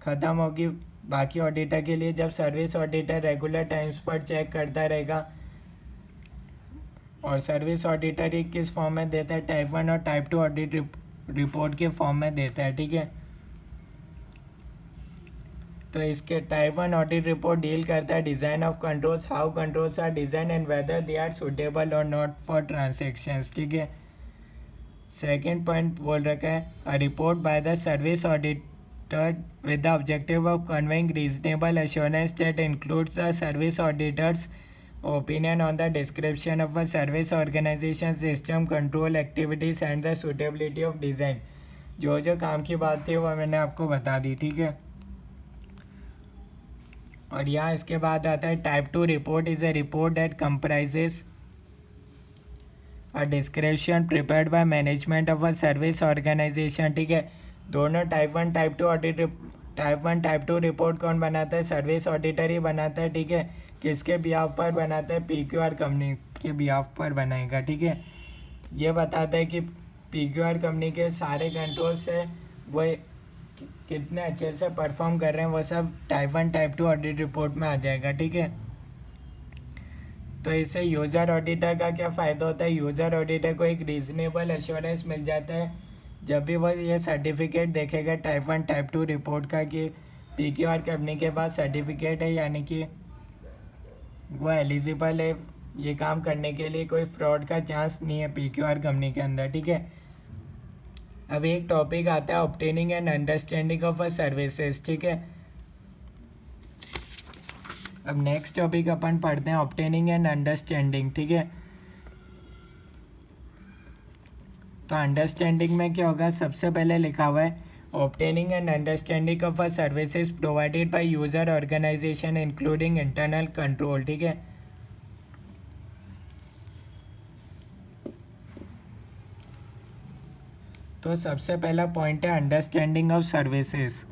ख़त्म होगी बाकी ऑडिटर के लिए? जब सर्विस ऑडिटर रेगुलर टाइम्स पर चेक करता रहेगा। और सर्विस ऑडिटर ही किस फॉर्म में देता है? टाइप 1 और टाइप 2 ऑडिट रिपोर्ट के फॉर्म में देता है। ठीक है, तो इसके टाइप 1 ऑडिट रिपोर्ट डील करता है design of controls, how controls are design and whether they are suitable और नॉट फॉर ट्रांजेक्शन्स। ठीक है, सेकेंड पॉइंट बोल रखा है, a report by the service auditor with the objective of conveying reasonable assurance that includes the service auditor's opinion on the description of a service organization system control activities and the suitability of design। जो काम की बात थी वो मैंने आपको बता दी। ठीक है, और यहाँ इसके बाद आता है type 2 report is a report that comprises a description prepared by management of a service organisation. ठीक है, दोनों type 1 type 2 audit type 1 type 2 report कौन बनाता है? सर्विस ऑडिटर ही बनाता है। ठीक है, किसके बिहाफ पर बनाता है? PQR कंपनी के बिहाफ पर बनाएगा। ठीक है, ये बताता है कि PQR कंपनी के सारे कंट्रोल से वो कितने अच्छे से परफॉर्म कर रहे हैं, वो सब टाइप 1 टाइप 2 ऑडिट रिपोर्ट में आ जाएगा। ठीक है, तो इससे यूज़र ऑडिटर का क्या फ़ायदा होता है? यूज़र ऑडिटर को एक रीजनेबल एश्योरेंस मिल जाता है जब भी वो ये सर्टिफिकेट देखेगा टाइप 1 टाइप 2 रिपोर्ट का कि PQR कंपनी के पास सर्टिफिकेट है, यानी कि वो एलिजिबल है ये काम करने के लिए, कोई फ्रॉड का चांस नहीं है PQR कंपनी के अंदर। ठीक है, अब एक टॉपिक आता है obtaining and understanding of a services. ठीक है, अब नेक्स्ट टॉपिक अपन पढ़ते हैं ऑब्टेनिंग एंड अंडरस्टैंडिंग। ठीक है, तो अंडरस्टैंडिंग में क्या होगा? सबसे पहले लिखा हुआ है obtaining and understanding of a services provided by user organisation including internal control. ठीक है, तो सबसे पहला पॉइंट है अंडरस्टैंडिंग ऑफ सर्विसेज,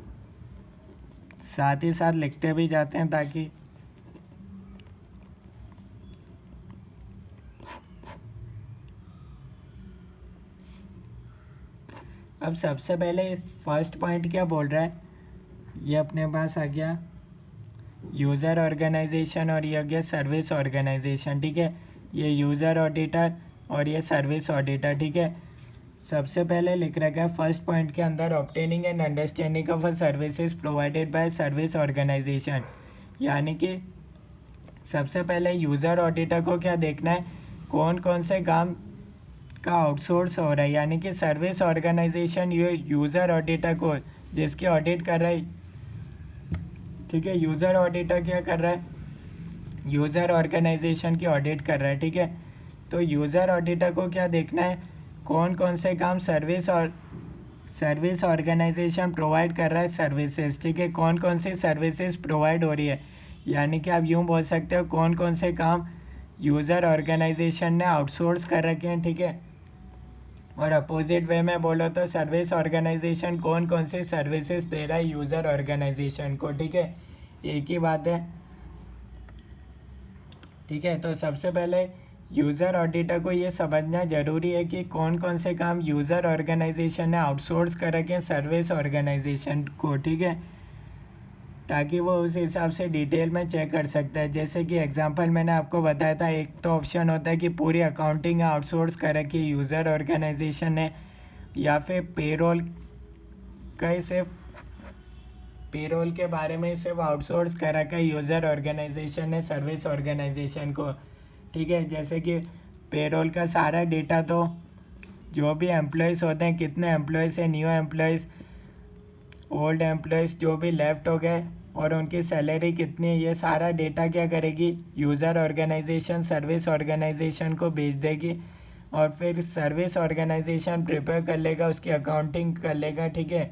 साथ ही साथ लिखते भी जाते हैं ताकि अब सबसे पहले फर्स्ट पॉइंट क्या बोल रहा है? ये अपने पास आ गया यूज़र ऑर्गेनाइजेशन और ये आ गया सर्विस ऑर्गेनाइजेशन। ठीक है, ये यूज़र ऑडिटर और ये सर्विस ऑडिटर। ठीक है, सबसे पहले लिख रखा है फर्स्ट पॉइंट के अंदर obtaining and understanding of a services provided by service organisation, यानी कि सबसे पहले यूज़र ऑडिटर को क्या देखना है? कौन कौन से काम का आउटसोर्स हो रहा है, यानी कि सर्विस ऑर्गेनाइजेशन ये यूज़र ऑडिटर को जिसकी ऑडिट कर रहा है। ठीक है, यूज़र ऑडिटर क्या कर रहा है? यूज़र ऑर्गेनाइजेशन की ऑडिट कर रहा है। ठीक है, तो यूज़र ऑडिटर को क्या देखना है? कौन कौन से काम सर्विस ऑर्गेनाइजेशन प्रोवाइड कर रहा है सर्विसेज। ठीक है, कौन कौन सी सर्विसेज प्रोवाइड हो रही है, यानी कि आप यूँ बोल सकते हो कौन कौन से काम यूज़र ऑर्गेनाइजेशन ने आउटसोर्स कर रखे हैं। ठीक है, और अपोजिट वे में बोलो तो सर्विस ऑर्गेनाइजेशन कौन कौन सी सर्विसेज दे रहा है यूज़र ऑर्गेनाइजेशन को, ठीक है, एक ही बात है, ठीक है। तो सबसे पहले यूज़र ऑडिटर को ये समझना ज़रूरी है कि कौन कौन से काम यूज़र ऑर्गेनाइजेशन ने आउटसोर्स कर रखे हैं सर्विस ऑर्गेनाइजेशन को, ठीक है, ताकि वो उस हिसाब से डिटेल में चेक कर सकता है। जैसे कि एग्जांपल मैंने आपको बताया था, एक तो ऑप्शन होता है कि पूरी अकाउंटिंग आउटसोर्स कर रखी है यूज़र ऑर्गेनाइजेशन ने, या फिर पेरोल का सिर्फ पेरोल के बारे में सिर्फ आउटसोर्स कर रखा है यूज़र ऑर्गेनाइजेशन ने सर्विस ऑर्गेनाइजेशन को, ठीक है। जैसे कि पेरोल का सारा डेटा तो जो भी एम्प्लॉयज़ होते हैं, कितने एम्प्लॉयज़ हैं, न्यू एम्प्लॉयज़, ओल्ड एम्प्लॉयज़ जो भी लेफ्ट हो गए और उनकी सैलरी कितनी है, ये सारा डेटा क्या करेगी यूज़र ऑर्गेनाइजेशन सर्विस ऑर्गेनाइजेशन को भेज देगी, और फिर सर्विस ऑर्गेनाइजेशन प्रिपेयर कर लेगा, उसकी अकाउंटिंग कर लेगा, ठीक है।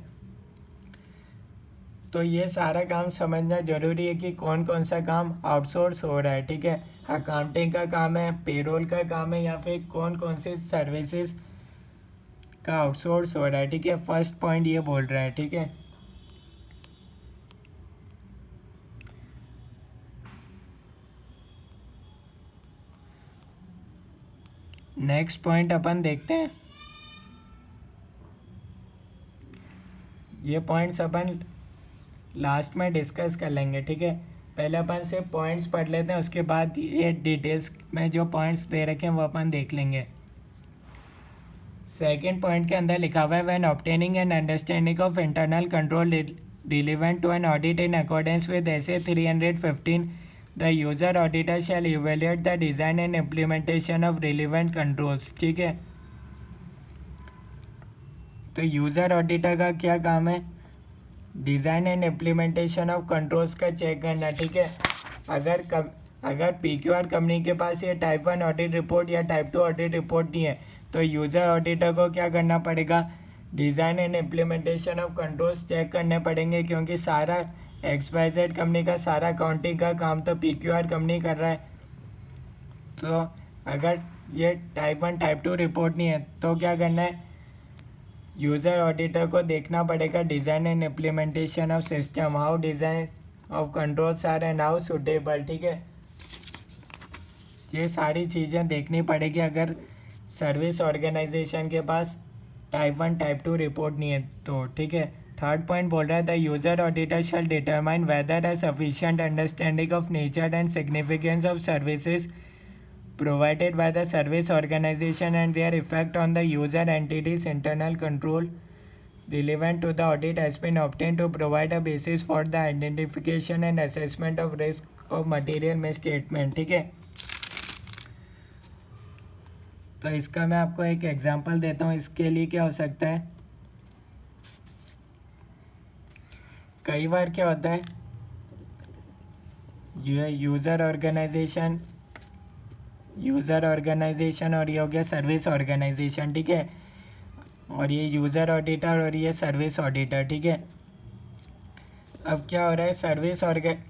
तो ये सारा काम समझना ज़रूरी है कि कौन कौन सा काम आउटसोर्स हो रहा है, ठीक है, अकाउंटिंग का काम है, पेरोल का काम है, या फिर कौन कौन सी सर्विसेज का आउटसोर्स हो रहा है, ठीक है। फर्स्ट पॉइंट ये बोल रहा है, ठीक है। नेक्स्ट पॉइंट अपन देखते हैं, ये पॉइंट्स अपन लास्ट में डिस्कस कर लेंगे, ठीक है। पहले अपन से पॉइंट्स पढ़ लेते हैं, उसके बाद ये डिटेल्स में जो पॉइंट्स दे रखे हैं वो अपन देख लेंगे। सेकंड पॉइंट के अंदर लिखा हुआ है when obtaining an understanding of internal control relevant to an audit in accordance with SA 315 the user auditor shall evaluate the design and implementation of relevant controls, ठीक है। तो यूज़र ऑडिटर का क्या काम है, design and implementation of controls का चेक करना, ठीक है। अगर PQR कंपनी के पास ये टाइप 1 ऑडिट रिपोर्ट या टाइप 2 ऑडिट रिपोर्ट नहीं है, तो यूज़र ऑडिटर को क्या करना पड़ेगा, design and implementation of controls check करने पड़ेंगे, क्योंकि सारा XYZ कंपनी का सारा अकाउंटिंग का काम तो PQR कंपनी कर रहा है। तो अगर ये टाइप 1 टाइप 2 रिपोर्ट नहीं है तो क्या करना है, यूज़र ऑडिटर को देखना पड़ेगा design and implementation of system, how design of controls are and how suitable, ठीक है। ये सारी चीज़ें देखनी पड़ेगी अगर सर्विस ऑर्गेनाइजेशन के पास टाइप 1 टाइप 2 रिपोर्ट नहीं है तो, ठीक है। थर्ड पॉइंट बोल रहा है the user auditor shall determine whether a sufficient understanding of nature and significance of services provided by the service organization and their effect on the user entity's internal control relevant to the audit has been obtained to provide a basis for the identification and assessment of risk of material misstatement, ठीक है। तो इसका मैं आपको एक एग्जांपल देता हूँ, इसके लिए क्या हो सकता है, कई बार क्या होता है, यूज़र ऑर्गेनाइजेशन और ये हो गया सर्विस ऑर्गेनाइजेशन, ठीक है, और ये यूज़र ऑडिटर और ये सर्विस ऑडिटर, ठीक है। अब क्या हो रहा है,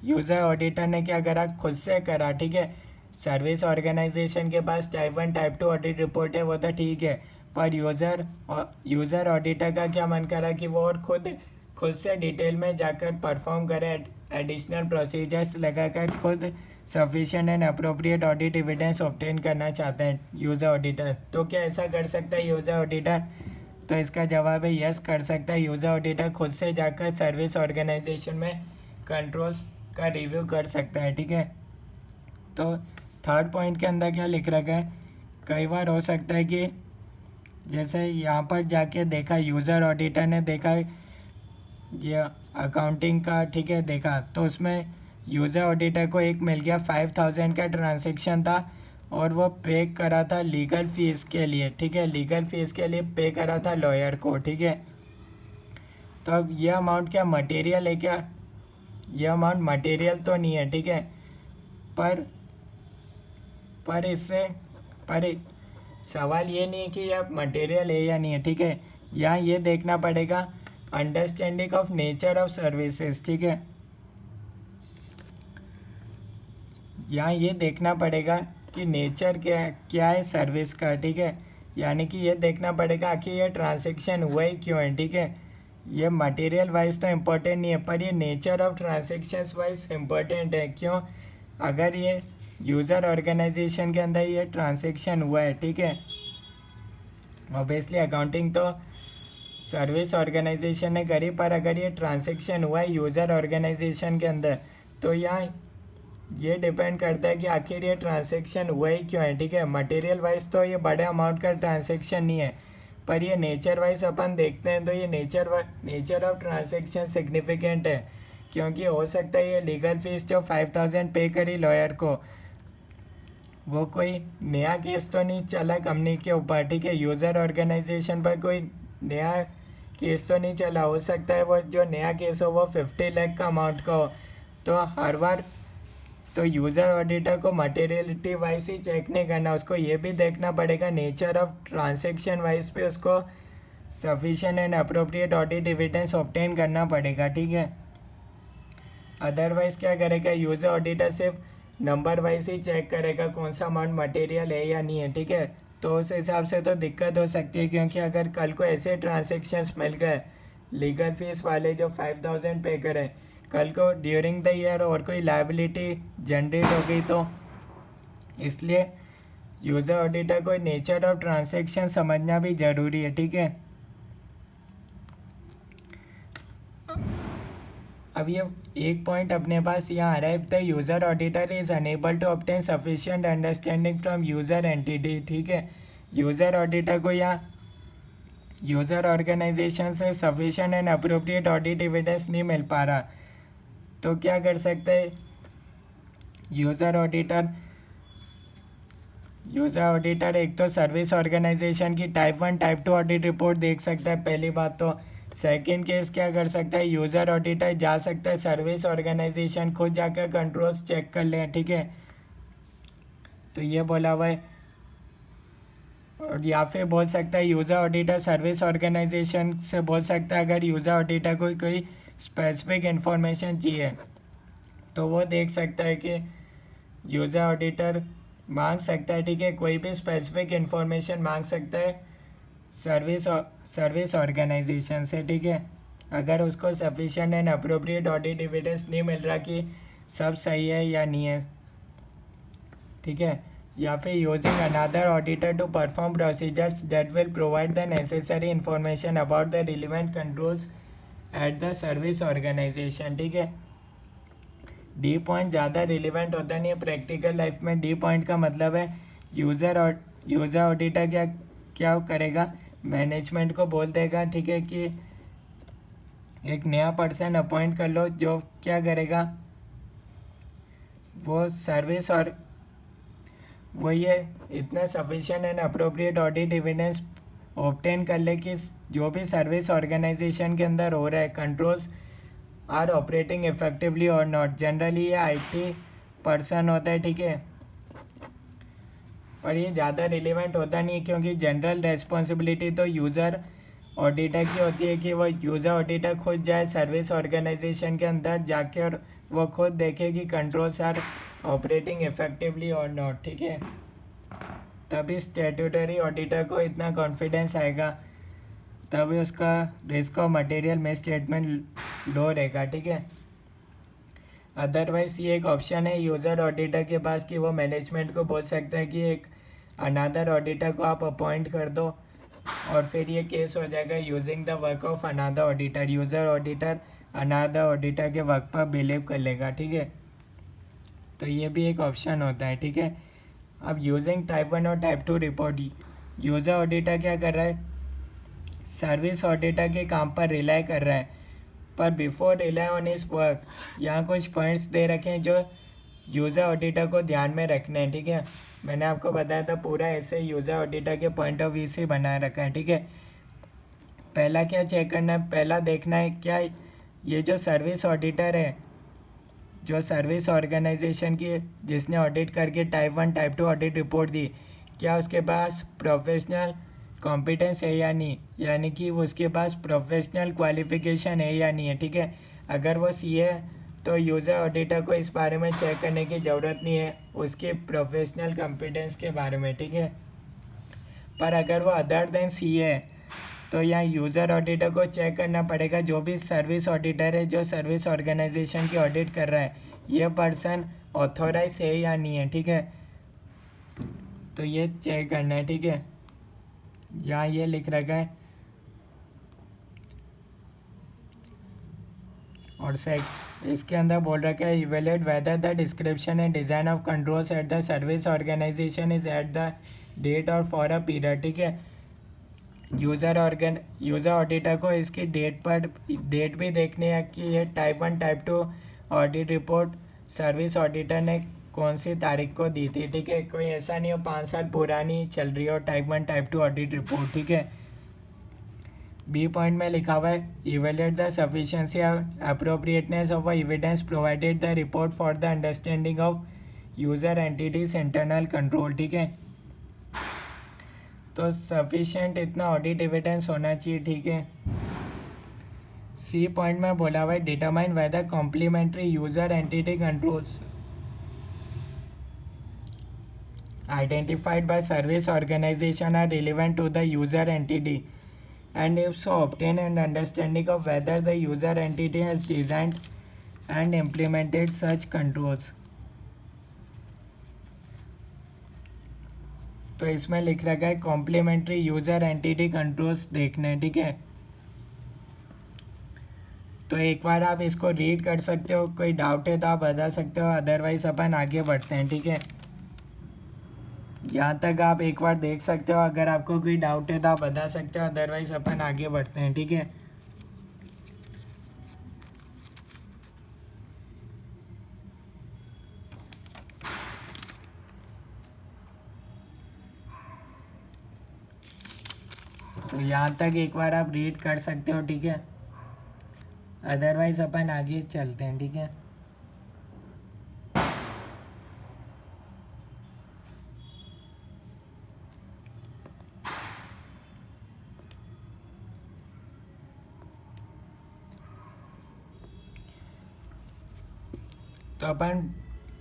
यूज़र ऑडिटर ने क्या करा, खुद से करा, ठीक है। सर्विस ऑर्गेनाइजेशन के पास टाइप 1 टाइप 2 ऑडिट रिपोर्ट है, वो तो ठीक है, पर यूज़र ऑडिटर का क्या मन करा कि वो और खुद से डिटेल में जाकर परफॉर्म करे, एडिशनल प्रोसीजर्स लगाकर खुद sufficient and appropriate audit evidence obtain करना चाहते हैं यूज़र ऑडिटर। तो क्या ऐसा कर सकता है यूज़र ऑडिटर, तो इसका जवाब है यस, कर सकता है। यूज़र ऑडिटर खुद से जाकर सर्विस ऑर्गेनाइजेशन में कंट्रोल्स का रिव्यू कर सकता है, ठीक है। तो थर्ड पॉइंट के अंदर क्या लिख रखा है, कई बार हो सकता है कि जैसे यहाँ पर जाके देखा, यूज़र ऑडिटर ने देखा ये अकाउंटिंग का, ठीक है, देखा तो उसमें यूज़र ऑडिटर को एक मिल गया 5000 का ट्रांजैक्शन था और वो पे करा था लीगल फीस के लिए, ठीक है, लीगल फीस के लिए पे करा था लॉयर को, ठीक है। तो अब ये अमाउंट क्या मटेरियल है क्या, ये अमाउंट मटेरियल तो नहीं है, ठीक है, पर इससे पर सवाल ये नहीं है कि यह मटेरियल है या नहीं है, ठीक है। यहाँ ये देखना पड़ेगा understanding of nature of services, ठीक है, यहाँ ये देखना पड़ेगा कि नेचर क्या है सर्विस का, ठीक है। यानी कि ये देखना पड़ेगा कि ये ट्रांजैक्शन हुआ ही क्यों है, ठीक है। ये मटेरियल वाइज तो इम्पोर्टेंट नहीं है, पर ये nature of transactions wise important है। क्यों? अगर ये यूज़र ऑर्गेनाइजेशन के अंदर ये ट्रांजैक्शन हुआ है, ठीक है, ऑब्वियसली अकाउंटिंग तो सर्विस ऑर्गेनाइजेशन ने करी, पर अगर ये ट्रांजैक्शन हुआ है यूज़र ऑर्गेनाइजेशन के अंदर, तो यहाँ ये डिपेंड करता है कि आखिर ये ट्रांजैक्शन हुआ ही क्यों है, ठीक है। मटेरियल वाइज तो ये बड़े अमाउंट का ट्रांजैक्शन नहीं है, पर ये नेचर वाइज अपन देखते हैं तो ये नेचर ऑफ ट्रांजैक्शन सिग्निफिकेंट है। क्योंकि हो सकता है ये लीगल फीस जो 5000 पे करी लॉयर को, वो कोई नया केस तो नहीं चला कंपनी के ऊपर, ठीक है। यूज़र ऑर्गेनाइजेशन पर कोई नया केस तो नहीं चला। हो सकता है वो जो नया केस हो वो 50 लाख का अमाउंट का हो। तो हर बार तो यूज़र ऑडिटर को मटेरियलिटी वाइज ही चेक नहीं करना, उसको ये भी देखना पड़ेगा नेचर ऑफ ट्रांजैक्शन वाइज पे उसको sufficient and appropriate audit evidence obtain करना पड़ेगा, ठीक है। अदरवाइज क्या करेगा, यूज़र ऑडिटर सिर्फ नंबर वाइज ही चेक करेगा कौन सा अमाउंट मटेरियल है या नहीं है, ठीक है। तो उस हिसाब से तो दिक्कत हो सकती है, क्योंकि अगर कल को ऐसे ट्रांजैक्शंस मिल गए लीगल फीस वाले जो 5000 पे करें, कल को ड्यूरिंग द ईयर और कोई लायबिलिटी जनरेट हो गई, तो इसलिए यूज़र ऑडिटर को नेचर ऑफ ट्रांजैक्शन समझना भी ज़रूरी है, ठीक है। अब ये एक पॉइंट अपने पास यहाँ आ रहा है, if the user auditor is unable to obtain sufficient understanding from user entity, ठीक है। यूज़र ऑडिटर को यहाँ यूज़र ऑर्गेनाइजेशन से sufficient and appropriate audit evidence नहीं मिल पा रहा, तो क्या कर सकते हैं यूज़र ऑडिटर एक तो सर्विस ऑर्गेनाइजेशन की टाइप 1 टाइप 2 ऑडिट रिपोर्ट देख सकता है, पहली बात। तो सेकंड केस क्या कर सकता है, यूज़र ऑडिटर जा सकता है सर्विस ऑर्गेनाइजेशन खुद जाकर कंट्रोल्स चेक कर लें, ठीक है। तो ये बोला हुआ है। और या फिर बोल सकता है यूज़र ऑडिटर सर्विस ऑर्गेनाइजेशन से बोल सकता है अगर यूज़र ऑडिटर को कोई स्पेसिफिक इंफॉर्मेशन चाहिए तो वो देख सकता है कि यूज़र ऑडिटर मांग सकता है, ठीक है, कोई भी स्पेसिफिक इंफॉर्मेशन मांग सकता है सर्विस ऑर्गेनाइजेशन से, ठीक है। अगर उसको sufficient and appropriate audit evidence नहीं मिल रहा कि सब सही है या नहीं है, ठीक है। या फिर using another auditor to perform procedures that will provide the necessary information about the relevant controls at the service organisation, ठीक है। डी पॉइंट ज़्यादा रिलेवेंट होता नहीं है प्रैक्टिकल लाइफ में। डी पॉइंट का मतलब है यूज़र ऑडिटर क्या करेगा, मैनेजमेंट को बोल देगा, ठीक है, कि एक नया पर्सन अपॉइंट कर लो जो क्या करेगा, वो सर्विस और वो ये इतना sufficient and appropriate audit evidence obtain कर ले कि जो भी सर्विस ऑर्गेनाइजेशन के अंदर हो रहा है कंट्रोल्स आर ऑपरेटिंग इफेक्टिवली और नॉट। जनरली ये IT पर्सन होता है, ठीक है, पर ये ज़्यादा रिलेवेंट होता नहीं है, क्योंकि जनरल रेस्पॉन्सिबिलिटी तो यूज़र ऑडिटर की होती है कि वो यूज़र ऑडिटर खुद जाए सर्विस ऑर्गेनाइजेशन के अंदर जाके और वो खुद देखे कि कंट्रोल्स आर ऑपरेटिंग इफेक्टिवली और नॉट, ठीक है। तभी स्टैट्यूटरी ऑडिटर को इतना कॉन्फिडेंस आएगा, तभी उसका risk of material misstatement low रहेगा, ठीक है। अदरवाइज ये एक ऑप्शन है यूज़र ऑडिटर के पास कि वो मैनेजमेंट को बोल सकते हैं कि एक अनदर ऑडिटर को आप अपॉइंट कर दो, और फिर ये केस हो जाएगा using the work of another auditor. User auditor another auditor के वर्क पर बिलीव कर लेगा, ठीक है। तो ये भी एक ऑप्शन होता है, ठीक है। अब यूजिंग टाइप 1 और टाइप 2 रिपोर्ट, यूज़र ऑडिटर क्या कर रहा है, सर्विस ऑडिटर के काम पर रिलाई कर रहा है, पर before rely on his work यहाँ कुछ पॉइंट्स दे रखे हैं जो यूज़र ऑडिटर को ध्यान में रखने हैं, ठीक है। मैंने आपको बताया था पूरा ऐसे यूज़र ऑडिटर के पॉइंट ऑफ व्यू से बनाए रखा है, ठीक है। पहला क्या चेक करना है, पहला देखना है क्या ये जो सर्विस ऑडिटर है, जो सर्विस ऑर्गेनाइजेशन की जिसने ऑडिट करके टाइप 1 टाइप 2 ऑडिट रिपोर्ट दी, क्या उसके पास प्रोफेशनल कॉम्पिटेंस है या नहीं, यानी कि उसके पास प्रोफेशनल क्वालिफिकेशन है या नहीं है, ठीक है। अगर वो CA है तो यूज़र ऑडिटर को इस बारे में चेक करने की ज़रूरत नहीं है उसके प्रोफेशनल कॉम्पिटेंस के बारे में, ठीक है। पर अगर वो अदर देन सी है तो यहाँ यूज़र ऑडिटर को चेक करना पड़ेगा, जो भी सर्विस ऑडिटर है जो सर्विस ऑर्गेनाइजेशन की ऑडिट कर रहा है ये पर्सन ऑथोराइज है या नहीं है, ठीक है। तो ये चेक करना है, ठीक है। यहाँ ये लिख रखा है और इसके अंदर बोल रखा है evaluate whether the description and design of controls at the service organisation is at the date और फॉर अ पीरियड, ठीक है। यूज़र ऑडिटर को इसकी डेट भी देखनी है कि ये type 1 type 2 audit report service auditor ने कौन सी तारीख को दी थी, ठीक है। कोई ऐसा नहीं हो 5 साल पुरानी चल रही हो टाइप 1 टाइप 2 ऑडिट रिपोर्ट, ठीक है। बी पॉइंट में लिखा हुआ है evaluate the sufficiency appropriateness of evidence provided the report for the understanding of user entities internal control, ठीक है। तो सफिशिएंट इतना ऑडिट एविडेंस होना चाहिए, ठीक है। सी पॉइंट में बोला हुआ है determine whether complementary user entity controls identified by service organization are relevant to the user entity, and if so obtain an understanding of whether the user entity has designed and implemented such controls. तो इसमें लिख रखा है कॉम्प्लीमेंट्री यूज़र एंटिटी कंट्रोल्स देखने, ठीक है। तो एक बार आप इसको रीड कर सकते हो, कोई डाउट है तो आप बता सकते हो, अदरवाइज अपन आगे बढ़ते हैं, ठीक है। यहाँ तक आप एक बार देख सकते हो, अगर आपको कोई डाउट है तो आप बता सकते हो, अदरवाइज अपन आगे बढ़ते हैं, ठीक है। तो यहाँ तक एक बार आप रीड कर सकते हो, ठीक है। अदरवाइज अपन आगे चलते हैं, ठीक है। तो अपन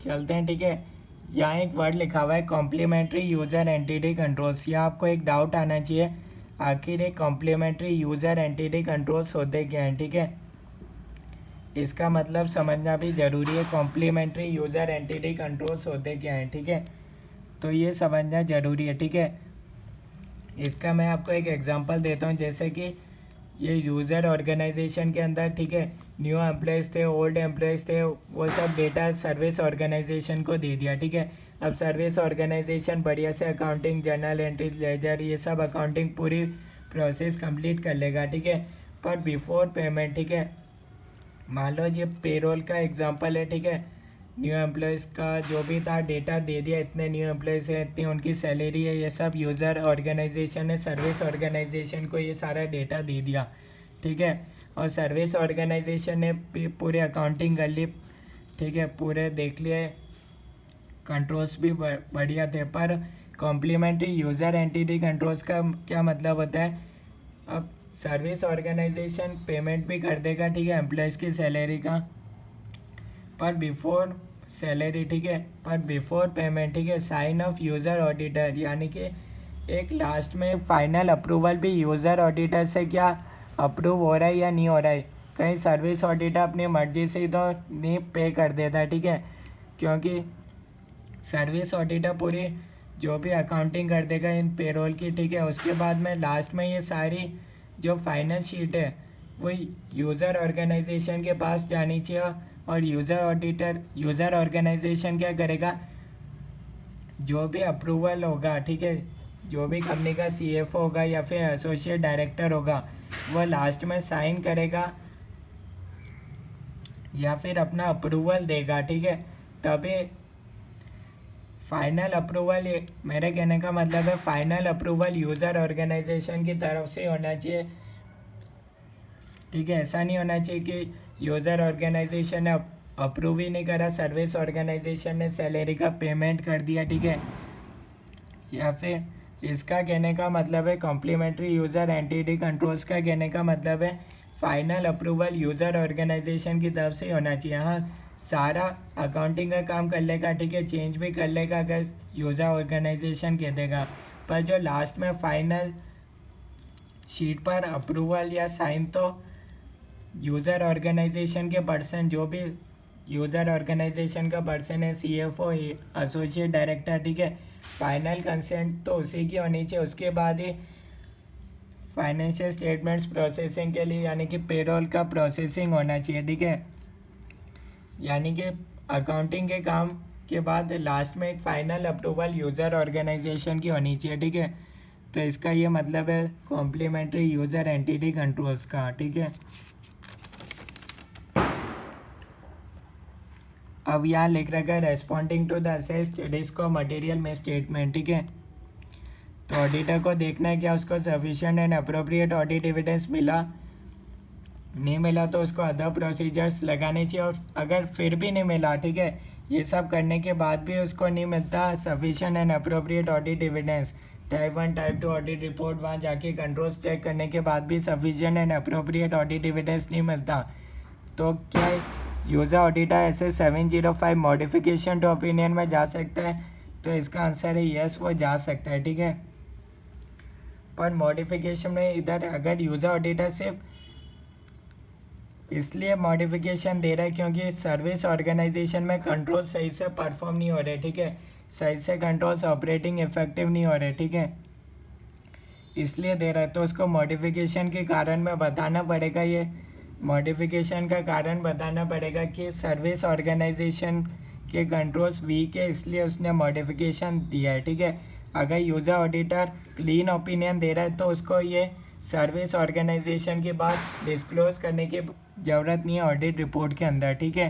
चलते हैं, ठीक है। यहाँ एक वर्ड लिखा हुआ है कॉम्प्लीमेंट्री यूज़र एंटिटी कंट्रोल्स। यहाँ आपको एक डाउट आना चाहिए आखिर ये कॉम्प्लीमेंट्री यूज़र एंटिटी कंट्रोल्स होते क्या हैं, ठीक है। इसका मतलब समझना भी ज़रूरी है, कॉम्प्लीमेंट्री यूज़र एंटिटी कंट्रोल्स होते क्या हैं, ठीक है। तो ये समझना ज़रूरी है, ठीक है। इसका मैं आपको एक एग्जांपल देता हूँ, जैसे कि ये यूज़र ऑर्गेनाइजेशन के अंदर, ठीक है, न्यू एम्प्लॉयज़ थे, ओल्ड एम्प्लॉयज़ थे, वो सब डेटा सर्विस ऑर्गेनाइजेशन को दे दिया, ठीक है। अब सर्विस ऑर्गेनाइजेशन बढ़िया से अकाउंटिंग, जर्नल एंट्रीज, लेजर, ये सब अकाउंटिंग पूरी प्रोसेस कंप्लीट कर लेगा, ठीक है। पर बिफोर पेमेंट, ठीक है, मान लो ये पेरोल का एग्जांपल है, ठीक है। न्यू एम्प्लॉयज़ का जो भी था डेटा दे दिया, इतने न्यू एम्प्लॉयज़ हैं, इतनी उनकी सैलरी है, ये सब यूज़र ऑर्गेनाइजेशन ने सर्विस ऑर्गेनाइजेशन को ये सारा डेटा दे दिया, ठीक है। और सर्विस ऑर्गेनाइजेशन ने पूरे अकाउंटिंग कर ली, ठीक है, पूरे देख लिए, कंट्रोल्स भी बढ़िया थे। पर कॉम्प्लीमेंट्री यूज़र एंटिटी कंट्रोल्स का क्या मतलब होता है, अब सर्विस ऑर्गेनाइजेशन पेमेंट भी कर देगा, ठीक है, एम्प्लॉयज़ की सैलरी का, पर बिफोर सैलरी, ठीक है, पर बिफोर पेमेंट, ठीक है, साइन ऑफ यूज़र ऑडिटर, यानी कि एक लास्ट में फाइनल अप्रूवल भी यूज़र ऑडिटर से क्या अप्रूव हो रहा है या नहीं हो रहा है। कहीं सर्विस ऑडिटर अपनी मर्जी से तो नहीं पे कर देता, ठीक है, क्योंकि सर्विस ऑडिटर पूरी जो भी अकाउंटिंग कर देगा इन पेरोल की, ठीक है, उसके बाद में लास्ट में ये सारी जो फाइनल शीट है वो यूज़र ऑर्गेनाइजेशन के पास जानी चाहिए, और यूज़र ऑर्गेनाइजेशन क्या करेगा, जो भी अप्रूवल होगा, ठीक है, जो भी कंपनी का CFO होगा या फिर एसोसिएट डायरेक्टर होगा, वो लास्ट में साइन करेगा या फिर अपना अप्रूवल देगा, ठीक है। तभी फाइनल अप्रूवल, मेरे कहने का मतलब है फाइनल अप्रूवल यूज़र ऑर्गेनाइजेशन की तरफ से होना चाहिए, ठीक है। ऐसा नहीं होना चाहिए कि यूज़र ऑर्गेनाइजेशन ने अप्रूव ही नहीं करा, सर्विस ऑर्गेनाइजेशन ने सैलरी का पेमेंट कर दिया, ठीक है। या फिर इसका कहने का मतलब है कॉम्प्लीमेंट्री यूज़र एंटिटी कंट्रोल्स का कहने का मतलब है फाइनल अप्रूवल यूज़र ऑर्गेनाइजेशन की तरफ से होना चाहिए। हाँ, सारा अकाउंटिंग का काम कर लेगा, ठीक है, चेंज भी कर लेगा अगर यूज़र ऑर्गेनाइजेशन कह देगा, पर जो लास्ट में फाइनल शीट पर अप्रूवल या साइन तो यूज़र ऑर्गेनाइजेशन के पर्सन, जो भी यूज़र ऑर्गेनाइजेशन का पर्सन है, CFO, एसोसिएट डायरेक्टर, ठीक है, फाइनल कंसेंट तो उसी की होनी चाहिए। उसके बाद ही फाइनेंशियल स्टेटमेंट्स प्रोसेसिंग के लिए यानी कि पेरोल का प्रोसेसिंग होना चाहिए, ठीक है, यानी कि अकाउंटिंग के काम के बाद लास्ट में एक फाइनल अप्रूवल यूज़र ऑर्गेनाइजेशन की होनी चाहिए, ठीक है। तो इसका ये मतलब है कॉम्प्लीमेंट्री यूज़र एंटिटी कंट्रोल्स का, ठीक है। अब यहाँ लिख रखा है responding to the assessed risk of material misstatement, ठीक है। तो ऑडिटर को देखना है क्या उसको sufficient and appropriate audit evidence मिला, नहीं मिला तो उसको अदर प्रोसीजर्स लगाने चाहिए, और अगर फिर भी नहीं मिला, ठीक है, ये सब करने के बाद भी उसको नहीं मिलता sufficient and appropriate audit evidence, type 1 type 2 audit report वहाँ जाके कंट्रोल्स चेक करने के बाद भी sufficient and appropriate audit evidence नहीं मिलता, तो क्या यूज़र ऑडिटर ऐसे 705 मॉडिफिकेशन टू ओपिनियन में जा सकता है? तो इसका आंसर है यस, वो जा सकता है, ठीक है। पर मॉडिफिकेशन में इधर अगर यूज़र ऑडिटर सिर्फ इसलिए मॉडिफिकेशन दे रहा है क्योंकि सर्विस ऑर्गेनाइजेशन में कंट्रोल सही से परफॉर्म नहीं हो रहे, ठीक है, सही से कंट्रोल्स ऑपरेटिंग इफेक्टिव नहीं हो रहे, ठीक है, इसलिए दे रहा है, तो उसको मॉडिफिकेशन के कारण में बताना पड़ेगा, ये मॉडिफिकेशन का कारण बताना पड़ेगा कि सर्विस ऑर्गेनाइजेशन के कंट्रोल्स वीक है इसलिए उसने मॉडिफिकेशन दिया है, ठीक है। अगर यूज़र ऑडिटर क्लीन ओपिनियन दे रहा है तो उसको ये सर्विस ऑर्गेनाइजेशन की बात डिस्क्लोज करने की ज़रूरत नहीं है ऑडिट रिपोर्ट के अंदर, ठीक है।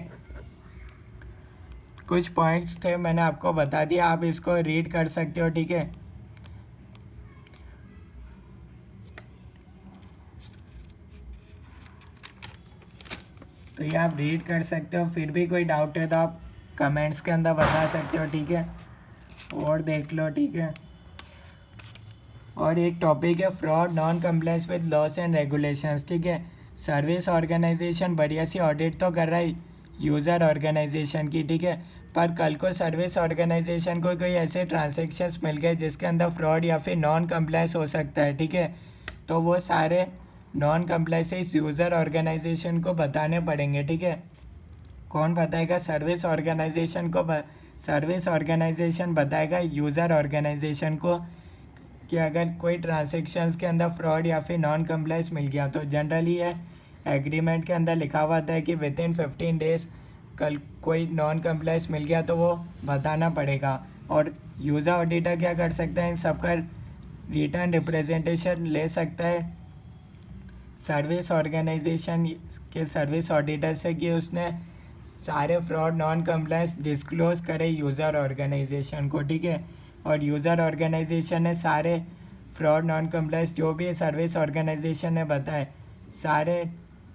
कुछ पॉइंट्स थे मैंने आपको बता दिया, आप इसको रीड कर सकते हो, ठीक है। तो ये आप रीड कर सकते हो, फिर भी कोई डाउट है तो आप कमेंट्स के अंदर बता सकते हो, ठीक है, और देख लो, ठीक है। और एक टॉपिक है fraud non compliance with loss and regulations, ठीक है। सर्विस ऑर्गेनाइजेशन बढ़िया सी ऑडिट तो कर रहा है यूज़र ऑर्गेनाइजेशन की, ठीक है, पर कल को सर्विस ऑर्गेनाइजेशन को कोई ऐसे ट्रांजेक्शन्स मिल गए जिसके अंदर फ्रॉड या फिर नॉन कंप्लायंस हो सकता है, ठीक है, तो वो सारे नॉन कंप्लायंसेस यूज़र ऑर्गेनाइजेशन को बताने पड़ेंगे, ठीक है। कौन बताएगा? सर्विस ऑर्गेनाइजेशन को सर्विस ऑर्गेनाइजेशन बताएगा यूज़र ऑर्गेनाइजेशन को कि अगर कोई ट्रांजेक्शन्स के अंदर फ्रॉड या फिर नॉन कंप्लायंस मिल गया तो जनरली ये एग्रीमेंट के अंदर लिखा हुआ था कि विद इन 15 डेज कल कोई नॉन कंप्लायंस मिल गया तो वो बताना पड़ेगा। और यूज़र ऑडिटर क्या कर सकता है? इन सबका रिटर्न रिप्रेजेंटेशन ले सकता है सर्विस ऑर्गेनाइजेशन के सर्विस ऑडिटर से कि उसने सारे फ्रॉड नॉन कंप्लायंस डिस्क्लोज करे यूज़र ऑर्गेनाइजेशन को, ठीक है। और यूज़र ऑर्गेनाइजेशन ने सारे फ्रॉड नॉन कंप्लायंस जो भी सर्विस ऑर्गेनाइजेशन ने बताए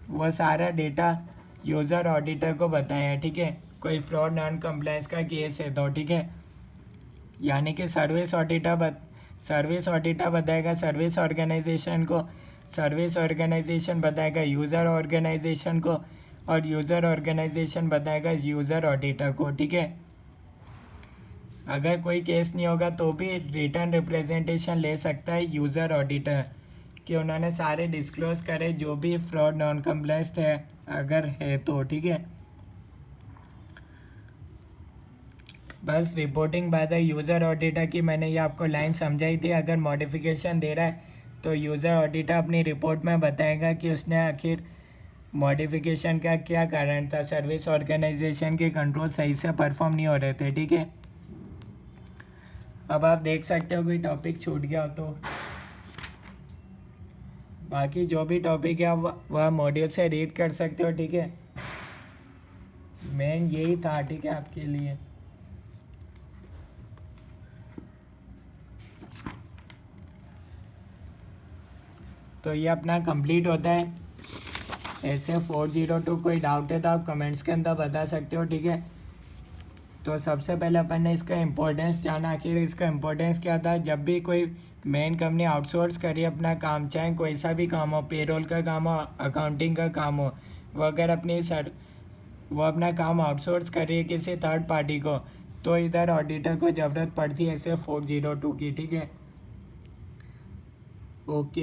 वो सारा डेटा यूज़र ऑडिटर को बताया है, ठीक है। कोई फ्रॉड नॉन कंप्लायंस का केस है तो, ठीक है, यानी कि सर्विस ऑडिटर बताएगा सर्विस ऑर्गेनाइजेशन को, सर्विस ऑर्गेनाइजेशन बताएगा यूज़र ऑर्गेनाइजेशन को, और यूज़र ऑर्गेनाइजेशन बताएगा यूज़र ऑडिटर को, ठीक है। अगर कोई केस नहीं होगा तो भी रिटर्न रिप्रेजेंटेशन ले सकता है यूज़र ऑडिटर कि उन्होंने सारे डिस्क्लोज करे जो भी फ्रॉड नॉन कंप्लायंस थे अगर है तो, ठीक है। बस reporting by the user auditor की मैंने ये आपको लाइन समझाई थी। अगर मॉडिफिकेशन दे रहा है तो यूज़र ऑडिटर अपनी रिपोर्ट में बताएगा कि उसने आखिर मॉडिफिकेशन का क्या कारण था, सर्विस ऑर्गेनाइजेशन के कंट्रोल सही से परफॉर्म नहीं हो रहे थे, ठीक है। अब आप देख सकते हो कोई टॉपिक छूट गया हो तो बाकी जो भी टॉपिक है आप वह मॉड्यूल से रीड कर सकते हो, ठीक है। मेन यही था, ठीक है, आपके लिए। तो ये अपना कंप्लीट होता है ऐसे 402। कोई डाउट है तो आप कमेंट्स के अंदर बता सकते हो, ठीक है। तो सबसे पहले अपन ने इसका इम्पोर्टेंस जाना, आखिर इसका इम्पोर्टेंस क्या था। जब भी कोई मेन कंपनी आउटसोर्स करी अपना काम, चाहे कोई सा भी काम हो, पेरोल का काम हो, अकाउंटिंग का काम हो, वो अगर अपनी वो अपना काम आउटसोर्स कर रही है किसी थर्ड पार्टी को, तो इधर ऑडिटर को ज़रूरत पड़ती है SF 402 की, ठीक है। ओके।